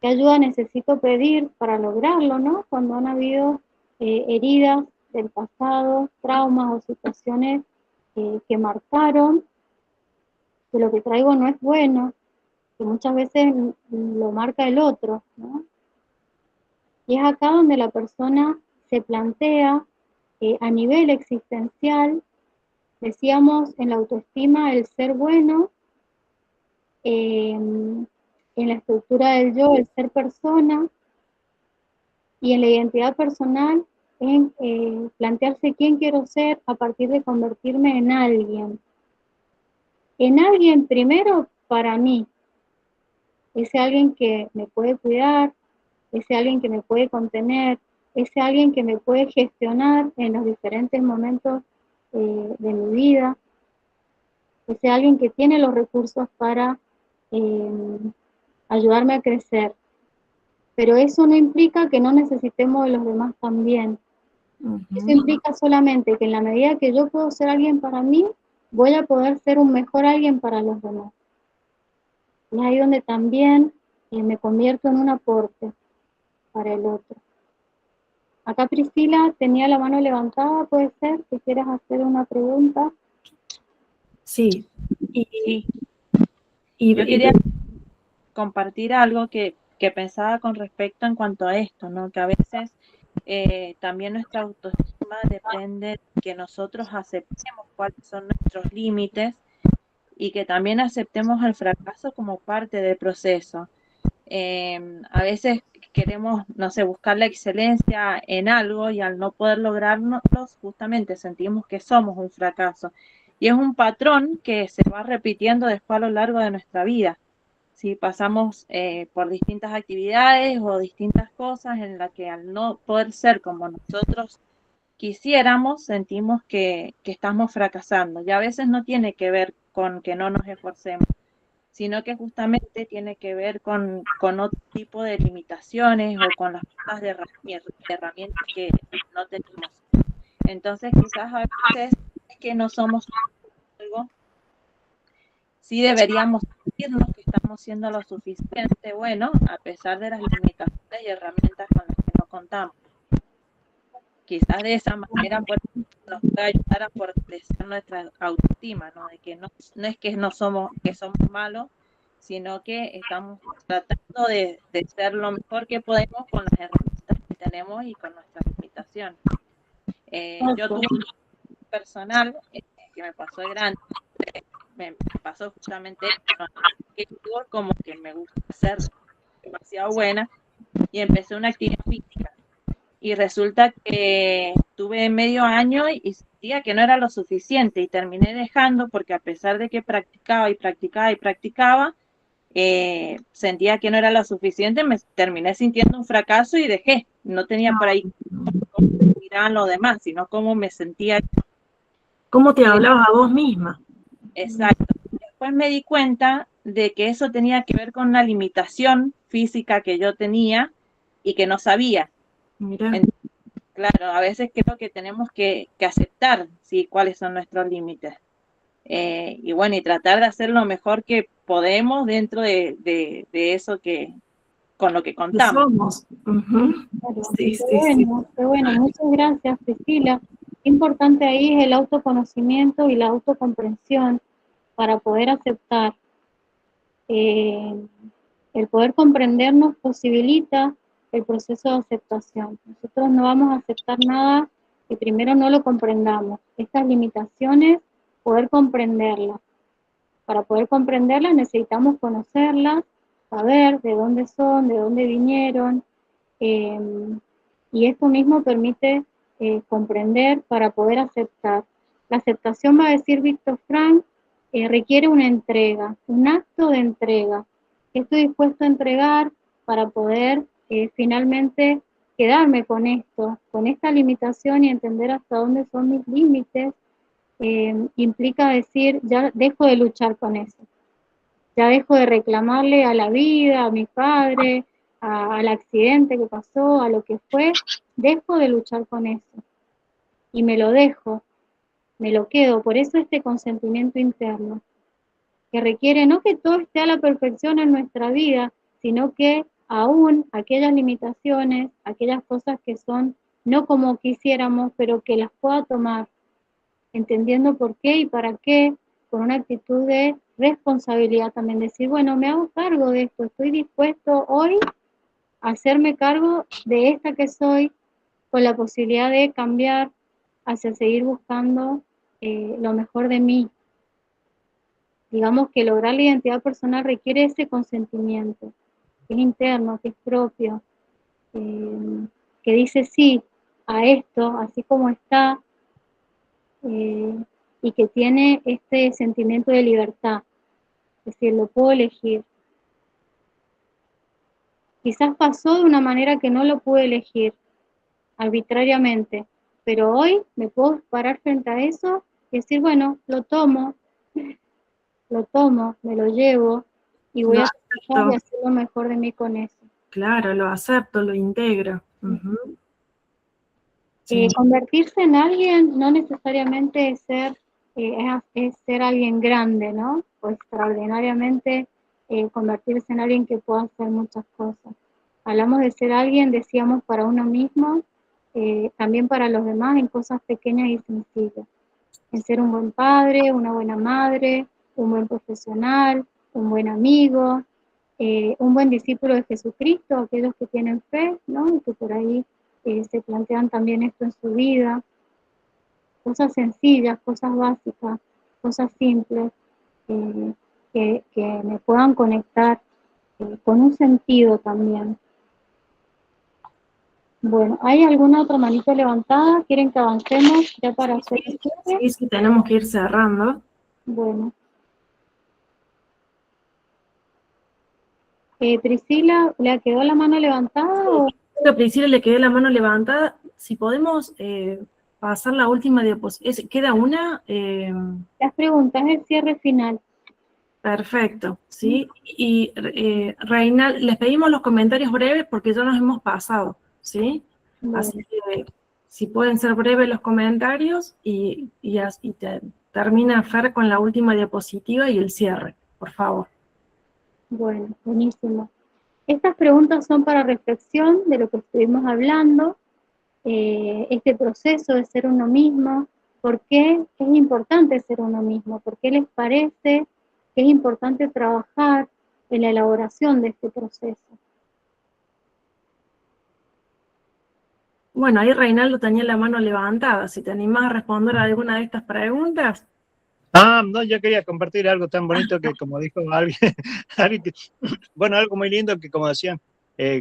qué ayuda necesito pedir para lograrlo, ¿no? Cuando han habido heridas del pasado, traumas o situaciones que marcaron, que lo que traigo no es bueno, que muchas veces lo marca el otro, ¿no? Y es acá donde la persona se plantea a nivel existencial, decíamos en la autoestima, el ser bueno, en la estructura del yo, el ser persona, y en la identidad personal, en plantearse quién quiero ser a partir de convertirme en alguien. En alguien primero para mí, ese alguien que me puede cuidar, ese alguien que me puede contener, ese alguien que me puede gestionar en los diferentes momentos de mi vida, ese alguien que tiene los recursos para ayudarme a crecer. Pero eso no implica que no necesitemos de los demás también. Eso implica solamente que en la medida que yo puedo ser alguien para mí, voy a poder ser un mejor alguien para los demás. Y es ahí donde también me convierto en un aporte para el otro. Acá Priscila tenía la mano levantada, ¿puede ser que quieras hacer una pregunta? Sí. Yo quería compartir algo que pensaba con respecto en cuanto a esto, ¿no? Que a veces también nuestra autoestima depende de que nosotros aceptemos cuáles son nuestros límites y que también aceptemos el fracaso como parte del proceso. A veces queremos, no sé, buscar la excelencia en algo y al no poder lograrlo, justamente sentimos que somos un fracaso. Y es un patrón que se va repitiendo después a lo largo de nuestra vida. ¿Sí? Pasamos por distintas actividades o distintas cosas en las que al no poder ser como nosotros quisiéramos, sentimos que estamos fracasando. Y a veces no tiene que ver con que no nos esforcemos, sino que justamente tiene que ver con otro tipo de limitaciones o con las faltas de herramientas que no tenemos. Entonces quizás a veces es que no somos algo, sí deberíamos sentirnos que estamos siendo lo suficiente, bueno, a pesar de las limitaciones y herramientas con las que no contamos. Quizás de esa manera nos puede ayudar a fortalecer nuestra autoestima, ¿no? De que no es que somos malos, sino que estamos tratando de ser lo mejor que podemos con las herramientas que tenemos y con nuestras limitaciones. Yo tuve un personal que me pasó de grande, me pasó justamente que tuvo como que me gusta ser demasiado buena y empecé una actividad física. Y resulta que tuve medio año y sentía que no era lo suficiente y terminé dejando porque a pesar de que practicaba y practicaba y practicaba, sentía que no era lo suficiente, me terminé sintiendo un fracaso y dejé. No tenía por ahí cómo me miraban los demás, sino cómo me sentía. ¿Cómo te hablabas a vos misma? Exacto. Después me di cuenta de que eso tenía que ver con una limitación física que yo tenía y que no sabía. Claro, a veces creo que tenemos que aceptar, sí, cuáles son nuestros límites. Y bueno, y tratar de hacer lo mejor que podemos dentro de eso que con lo que contamos. Somos. Sí, qué bueno, muchas gracias, Priscila. Importante ahí es el autoconocimiento y la autocomprensión para poder aceptar. El poder comprendernos posibilita el proceso de aceptación. Nosotros no vamos a aceptar nada que primero no lo comprendamos. Estas limitaciones, poder comprenderlas. Para poder comprenderlas necesitamos conocerlas, saber de dónde son, de dónde vinieron, y esto mismo permite comprender para poder aceptar. La aceptación, va a decir Víctor Frank, requiere una entrega, un acto de entrega. Estoy dispuesto a entregar para poder finalmente quedarme con esto, con esta limitación y entender hasta dónde son mis límites. Implica decir, ya dejo de luchar con eso, ya dejo de reclamarle a la vida, a mi padre, al accidente que pasó, a lo que fue, dejo de luchar con eso y me lo dejo, me lo quedo. Por eso este consentimiento interno, que requiere no que todo esté a la perfección en nuestra vida, sino que aún aquellas limitaciones, aquellas cosas que son no como quisiéramos, pero que las pueda tomar, entendiendo por qué y para qué, con una actitud de responsabilidad también, decir, bueno, me hago cargo de esto, estoy dispuesto hoy a hacerme cargo de esta que soy, con la posibilidad de cambiar hacia seguir buscando lo mejor de mí. Digamos que lograr la identidad personal requiere ese consentimiento, que es interno, que es propio, que dice sí a esto, así como está, y que tiene este sentimiento de libertad, es decir, lo puedo elegir. Quizás pasó de una manera que no lo pude elegir, arbitrariamente, pero hoy me puedo parar frente a eso y decir, bueno, lo tomo, me lo llevo y voy a tratar de hacer lo mejor de mí con eso. Claro, lo acepto, lo integro. Convertirse en alguien no necesariamente es ser alguien grande, ¿no? O extraordinariamente convertirse en alguien que pueda hacer muchas cosas. Hablamos de ser alguien, decíamos, para uno mismo, también para los demás, en cosas pequeñas y sencillas. En ser un buen padre, una buena madre, un buen profesional, un buen amigo, un buen discípulo de Jesucristo, aquellos que tienen fe, ¿no? Y que por ahí se plantean también esto en su vida. Cosas sencillas, cosas básicas, cosas simples, que me puedan conectar con un sentido también. Bueno, ¿hay alguna otra manito levantada? ¿Quieren que avancemos ya para hacer el cierre? Sí, tenemos que ir cerrando. Bueno. Priscila, ¿le quedó la mano levantada? A Priscila le quedó la mano levantada. Si podemos pasar la última diapositiva. ¿Queda una? Las preguntas, el cierre final. Perfecto, ¿sí? Y Reina, les pedimos los comentarios breves porque ya nos hemos pasado, ¿sí? Bueno. Así que si pueden ser breves los comentarios y termina Fer con la última diapositiva y el cierre, por favor. Bueno, buenísimo. Estas preguntas son para reflexión de lo que estuvimos hablando, este proceso de ser uno mismo, por qué es importante ser uno mismo, por qué les parece que es importante trabajar en la elaboración de este proceso. Bueno, ahí Reinaldo tenía la mano levantada. Si te animás a responder a alguna de estas preguntas. No, yo quería compartir algo tan bonito que, como dijo alguien, bueno, algo muy lindo que, como decían,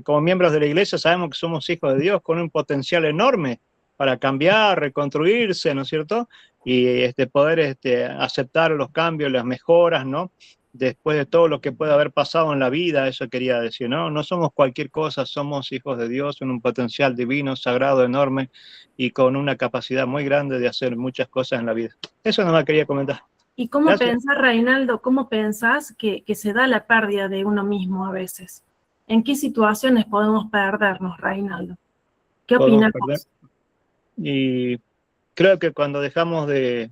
como miembros de la iglesia sabemos que somos hijos de Dios con un potencial enorme para cambiar, reconstruirse, ¿no es cierto? Y poder aceptar los cambios, las mejoras, ¿no? Después de todo lo que puede haber pasado en la vida, eso quería decir, ¿no? No somos cualquier cosa, somos hijos de Dios con un potencial divino, sagrado, enorme y con una capacidad muy grande de hacer muchas cosas en la vida. Eso nomás quería comentar. ¿Y cómo Gracias. pensás, Reinaldo, cómo pensás que se da la pérdida de uno mismo a veces? ¿En qué situaciones podemos perdernos, Reinaldo? ¿Qué opinas vos? Y creo que cuando dejamos de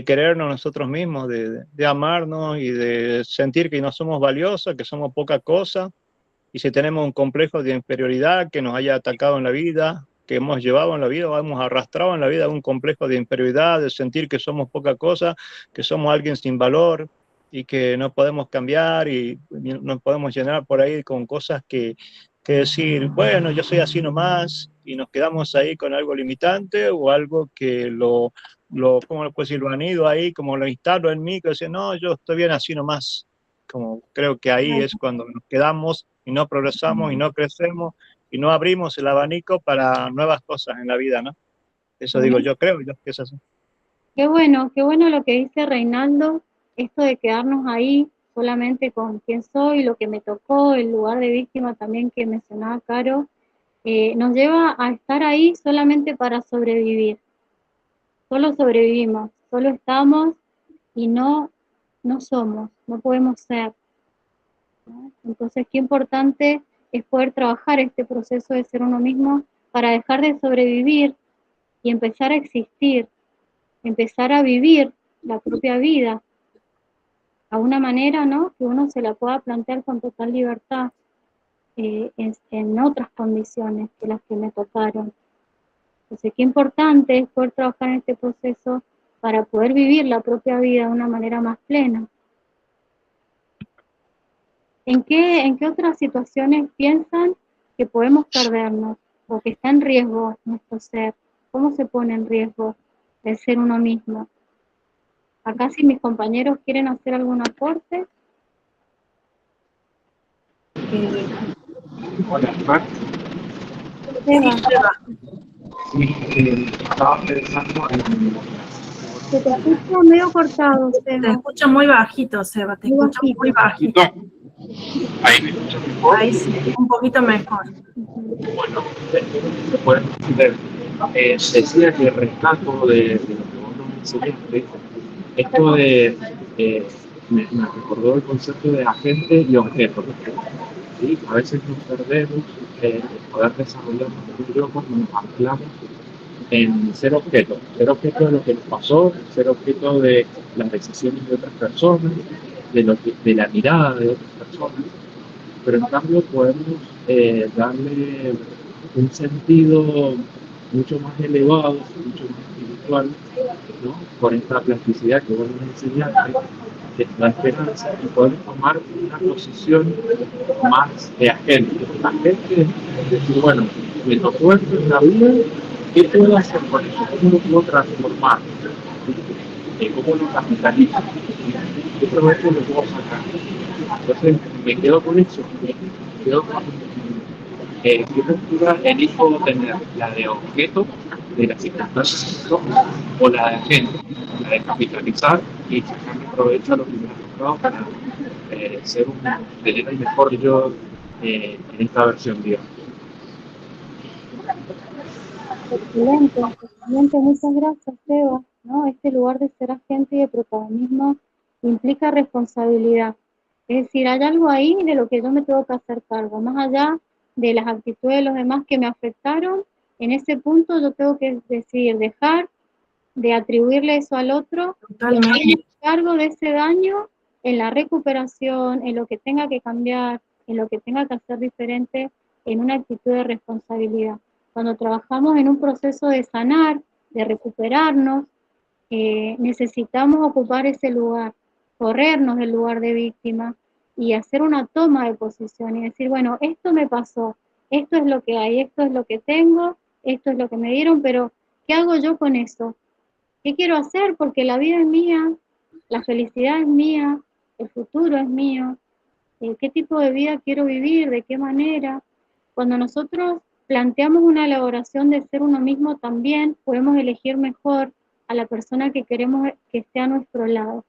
querernos nosotros mismos, de amarnos y de sentir que no somos valiosos, que somos poca cosa, y si tenemos un complejo de inferioridad que nos haya atacado en la vida, que hemos llevado en la vida o hemos arrastrado en la vida un complejo de inferioridad, de sentir que somos poca cosa, que somos alguien sin valor y que no podemos cambiar y nos podemos llenar por ahí con cosas que decir, bueno, yo soy así nomás, y nos quedamos ahí con algo limitante o algo que ¿cómo lo puedo decir? Lo anido ahí, como lo instalo en mí, que dice, no, yo estoy bien así nomás. Como creo que ahí es cuando nos quedamos y no progresamos y no crecemos y no abrimos el abanico para nuevas cosas en la vida, ¿no? Eso digo yo, creo yo que es así. Qué bueno lo que dice Reinaldo, esto de quedarnos ahí solamente con quién soy, lo que me tocó, el lugar de víctima también que mencionaba Caro, nos lleva a estar ahí solamente para sobrevivir. Solo sobrevivimos, solo estamos y no somos, no podemos ser, ¿no? Entonces, qué importante es poder trabajar este proceso de ser uno mismo para dejar de sobrevivir y empezar a existir, empezar a vivir la propia vida a una manera, ¿no?, que uno se la pueda plantear con total libertad en otras condiciones que las que me tocaron. Entonces, qué importante es poder trabajar en este proceso para poder vivir la propia vida de una manera más plena. ¿En qué otras situaciones piensan que podemos perdernos o que está en riesgo nuestro ser? ¿Cómo se pone en riesgo el ser uno mismo? Acá, si mis compañeros quieren hacer algún aporte. Hola, Mar. Sí, estaba pensando en... Se te escucha medio cortado, Seba. Te escucho muy bajito, Seba, te escucho muy bajito. Ahí me escucho mejor. Ahí sí, un poquito mejor. Bueno, bueno, decía que rescato de lo que vos nos enseñaste, esto de, me recordó el concepto de agente y objeto. ¿Sí? A veces nos perdemos de poder desarrollarnos un yo cuando nos anclamos en ser objeto de lo que nos pasó, ser objeto de las decisiones de otras personas, de la mirada de otras personas, pero en cambio podemos darle un sentido mucho más elevado, mucho más espiritual, ¿no? Con esta plasticidad que vos nos enseñaste, de la esperanza, y poder tomar una posición más de agente. Agente es decir, bueno, me tocó esto en la vida, ¿qué puedo hacer con eso? ¿Cómo lo puedo transformar? ¿Cómo lo capitalizo? ¿Qué provecho lo puedo sacar? Entonces me quedo con eso, me quedo con qué postura elijo tener, la de objeto de las circunstancias o la de agente, la de capitalizar y sacarle provecho a lo que me ha tocado para tener el mejor yo en esta versión, digamos. Excelente, muchas gracias, Seba, ¿no? Este lugar de ser agente y de protagonismo implica responsabilidad. Es decir, hay algo ahí de lo que yo me tengo que hacer cargo, más allá de las actitudes de los demás que me afectaron. En ese punto yo tengo que decidir dejar de atribuirle eso al otro, y hacerme cargo de ese daño en la recuperación, en lo que tenga que cambiar, en lo que tenga que hacer diferente, en una actitud de responsabilidad. Cuando trabajamos en un proceso de sanar, de recuperarnos, necesitamos ocupar ese lugar, corrernos del lugar de víctima y hacer una toma de posición y decir, bueno, esto me pasó, esto es lo que hay, esto es lo que tengo, esto es lo que me dieron, pero ¿qué hago yo con eso? ¿Qué quiero hacer? Porque la vida es mía, la felicidad es mía, el futuro es mío, ¿qué tipo de vida quiero vivir? ¿De qué manera? Cuando nosotros planteamos una elaboración de ser uno mismo, también podemos elegir mejor a la persona que queremos que esté a nuestro lado.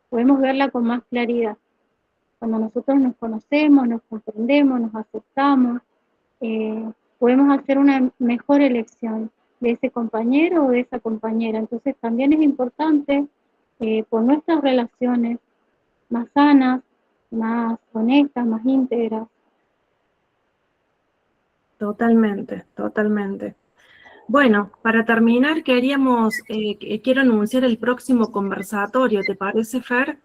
Podemos verla con más claridad. Cuando nosotros nos conocemos, nos comprendemos, nos aceptamos, podemos hacer una mejor elección de ese compañero o de esa compañera. Entonces también es importante, por nuestras relaciones más sanas, más honestas, más íntegras. Totalmente, totalmente. Bueno, para terminar, quiero anunciar el próximo conversatorio, ¿te parece, Fer?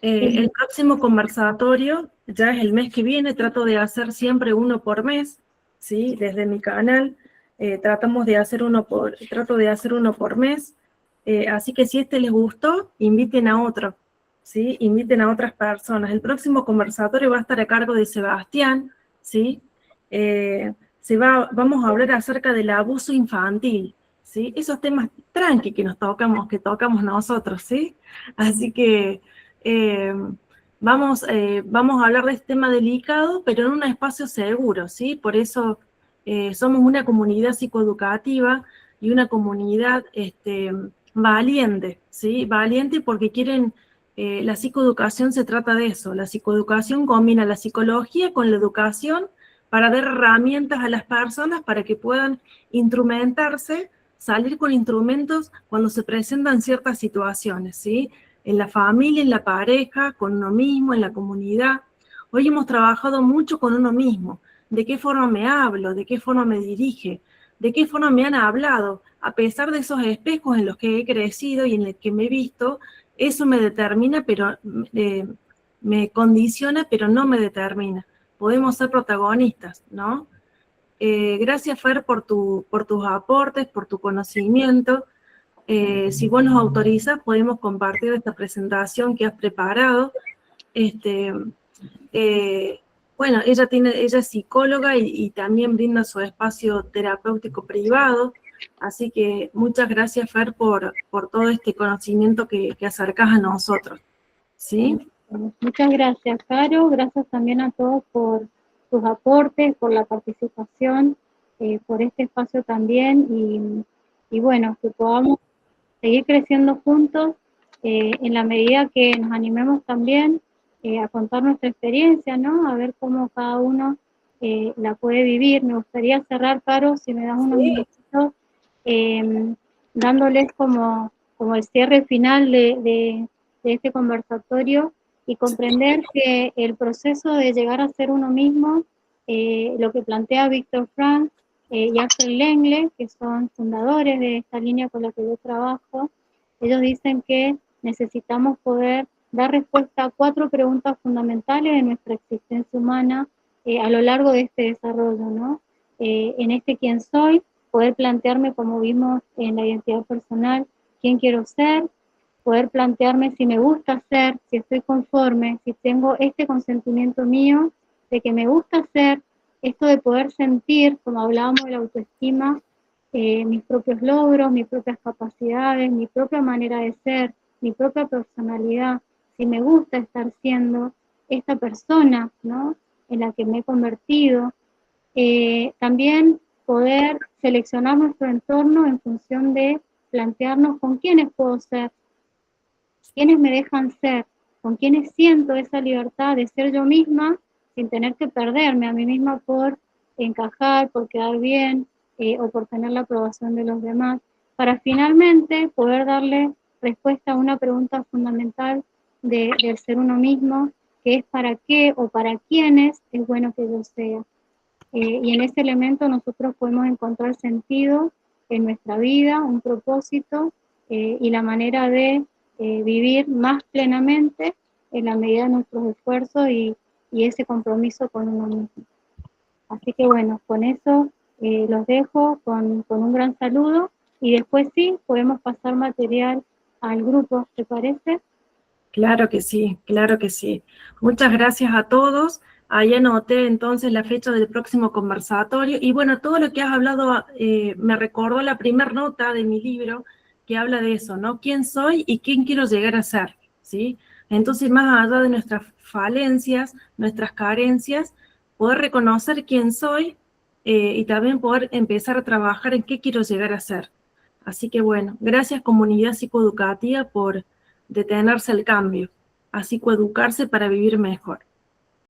El próximo conversatorio ya es el mes que viene, trato de hacer siempre uno por mes, ¿sí? Desde mi canal trato de hacer uno por mes, así que si este les gustó, inviten a otro, ¿sí? Inviten a otras personas. El próximo conversatorio va a estar a cargo de Sebastián, ¿sí? Vamos a hablar acerca del abuso infantil, ¿sí? Esos temas tranqui que tocamos nosotros, ¿sí? Así que vamos a hablar de este tema delicado, pero en un espacio seguro, ¿sí? Por eso somos una comunidad psicoeducativa y una comunidad valiente, ¿sí? Valiente porque la psicoeducación se trata de eso. La psicoeducación combina la psicología con la educación para dar herramientas a las personas para que puedan instrumentarse, salir con instrumentos cuando se presentan ciertas situaciones, ¿sí? En la familia, en la pareja, con uno mismo, en la comunidad. Hoy hemos trabajado mucho con uno mismo. ¿De qué forma me hablo? ¿De qué forma me dirige? ¿De qué forma me han hablado? A pesar de esos espejos en los que he crecido y en los que me he visto, eso me determina, pero me condiciona, pero no me determina. Podemos ser protagonistas, ¿no? Gracias, Fer, por tus aportes, por tu conocimiento. Si vos nos autorizas, podemos compartir esta presentación que has preparado. Bueno, ella es psicóloga y también brinda su espacio terapéutico privado, así que muchas gracias, Fer, por todo este conocimiento que acercás a nosotros, ¿sí? Muchas gracias, Caro, gracias también a todos por sus aportes, por la participación, por este espacio también, y bueno, que podamos seguir creciendo juntos en la medida que nos animemos también a contar nuestra experiencia, ¿no? A ver cómo cada uno la puede vivir. Me gustaría cerrar, Caro, si me das unos minutitos, dándoles como el cierre final de este conversatorio y comprender que el proceso de llegar a ser uno mismo, lo que plantea Víctor Frank y Axel Lengle, que son fundadores de esta línea con la que yo trabajo, ellos dicen que necesitamos poder dar respuesta a 4 preguntas fundamentales de nuestra existencia humana a lo largo de este desarrollo, ¿no? En este quién soy, poder plantearme, como vimos en la identidad personal, quién quiero ser, poder plantearme si me gusta ser, si estoy conforme, si tengo este consentimiento mío de que me gusta ser, esto de poder sentir, como hablábamos de la autoestima, mis propios logros, mis propias capacidades, mi propia manera de ser, mi propia personalidad, si me gusta estar siendo esta persona, ¿no?, en la que me he convertido. También poder seleccionar nuestro entorno en función de plantearnos con quiénes puedo ser, quiénes me dejan ser, con quiénes siento esa libertad de ser yo misma sin tener que perderme a mí misma por encajar, por quedar bien o por tener la aprobación de los demás, para finalmente poder darle respuesta a una pregunta fundamental del ser uno mismo, que es para qué o para quiénes es bueno que yo sea. Y en ese elemento nosotros podemos encontrar sentido en nuestra vida, un propósito y la manera de vivir más plenamente en la medida de nuestros esfuerzos y ese compromiso con uno mismo. Así que bueno, con eso los dejo con un gran saludo y después sí, podemos pasar material al grupo, ¿te parece? Claro que sí, claro que sí. Muchas gracias a todos. Ahí anoté entonces la fecha del próximo conversatorio. Y bueno, todo lo que has hablado me recordó la primera nota de mi libro que habla de eso, ¿no? ¿Quién soy y quién quiero llegar a ser? ¿Sí? Entonces, más allá de nuestras falencias, nuestras carencias, poder reconocer quién soy y también poder empezar a trabajar en qué quiero llegar a ser. Así que bueno, gracias comunidad psicoeducativa por detenerse al cambio, a psicoeducarse para vivir mejor.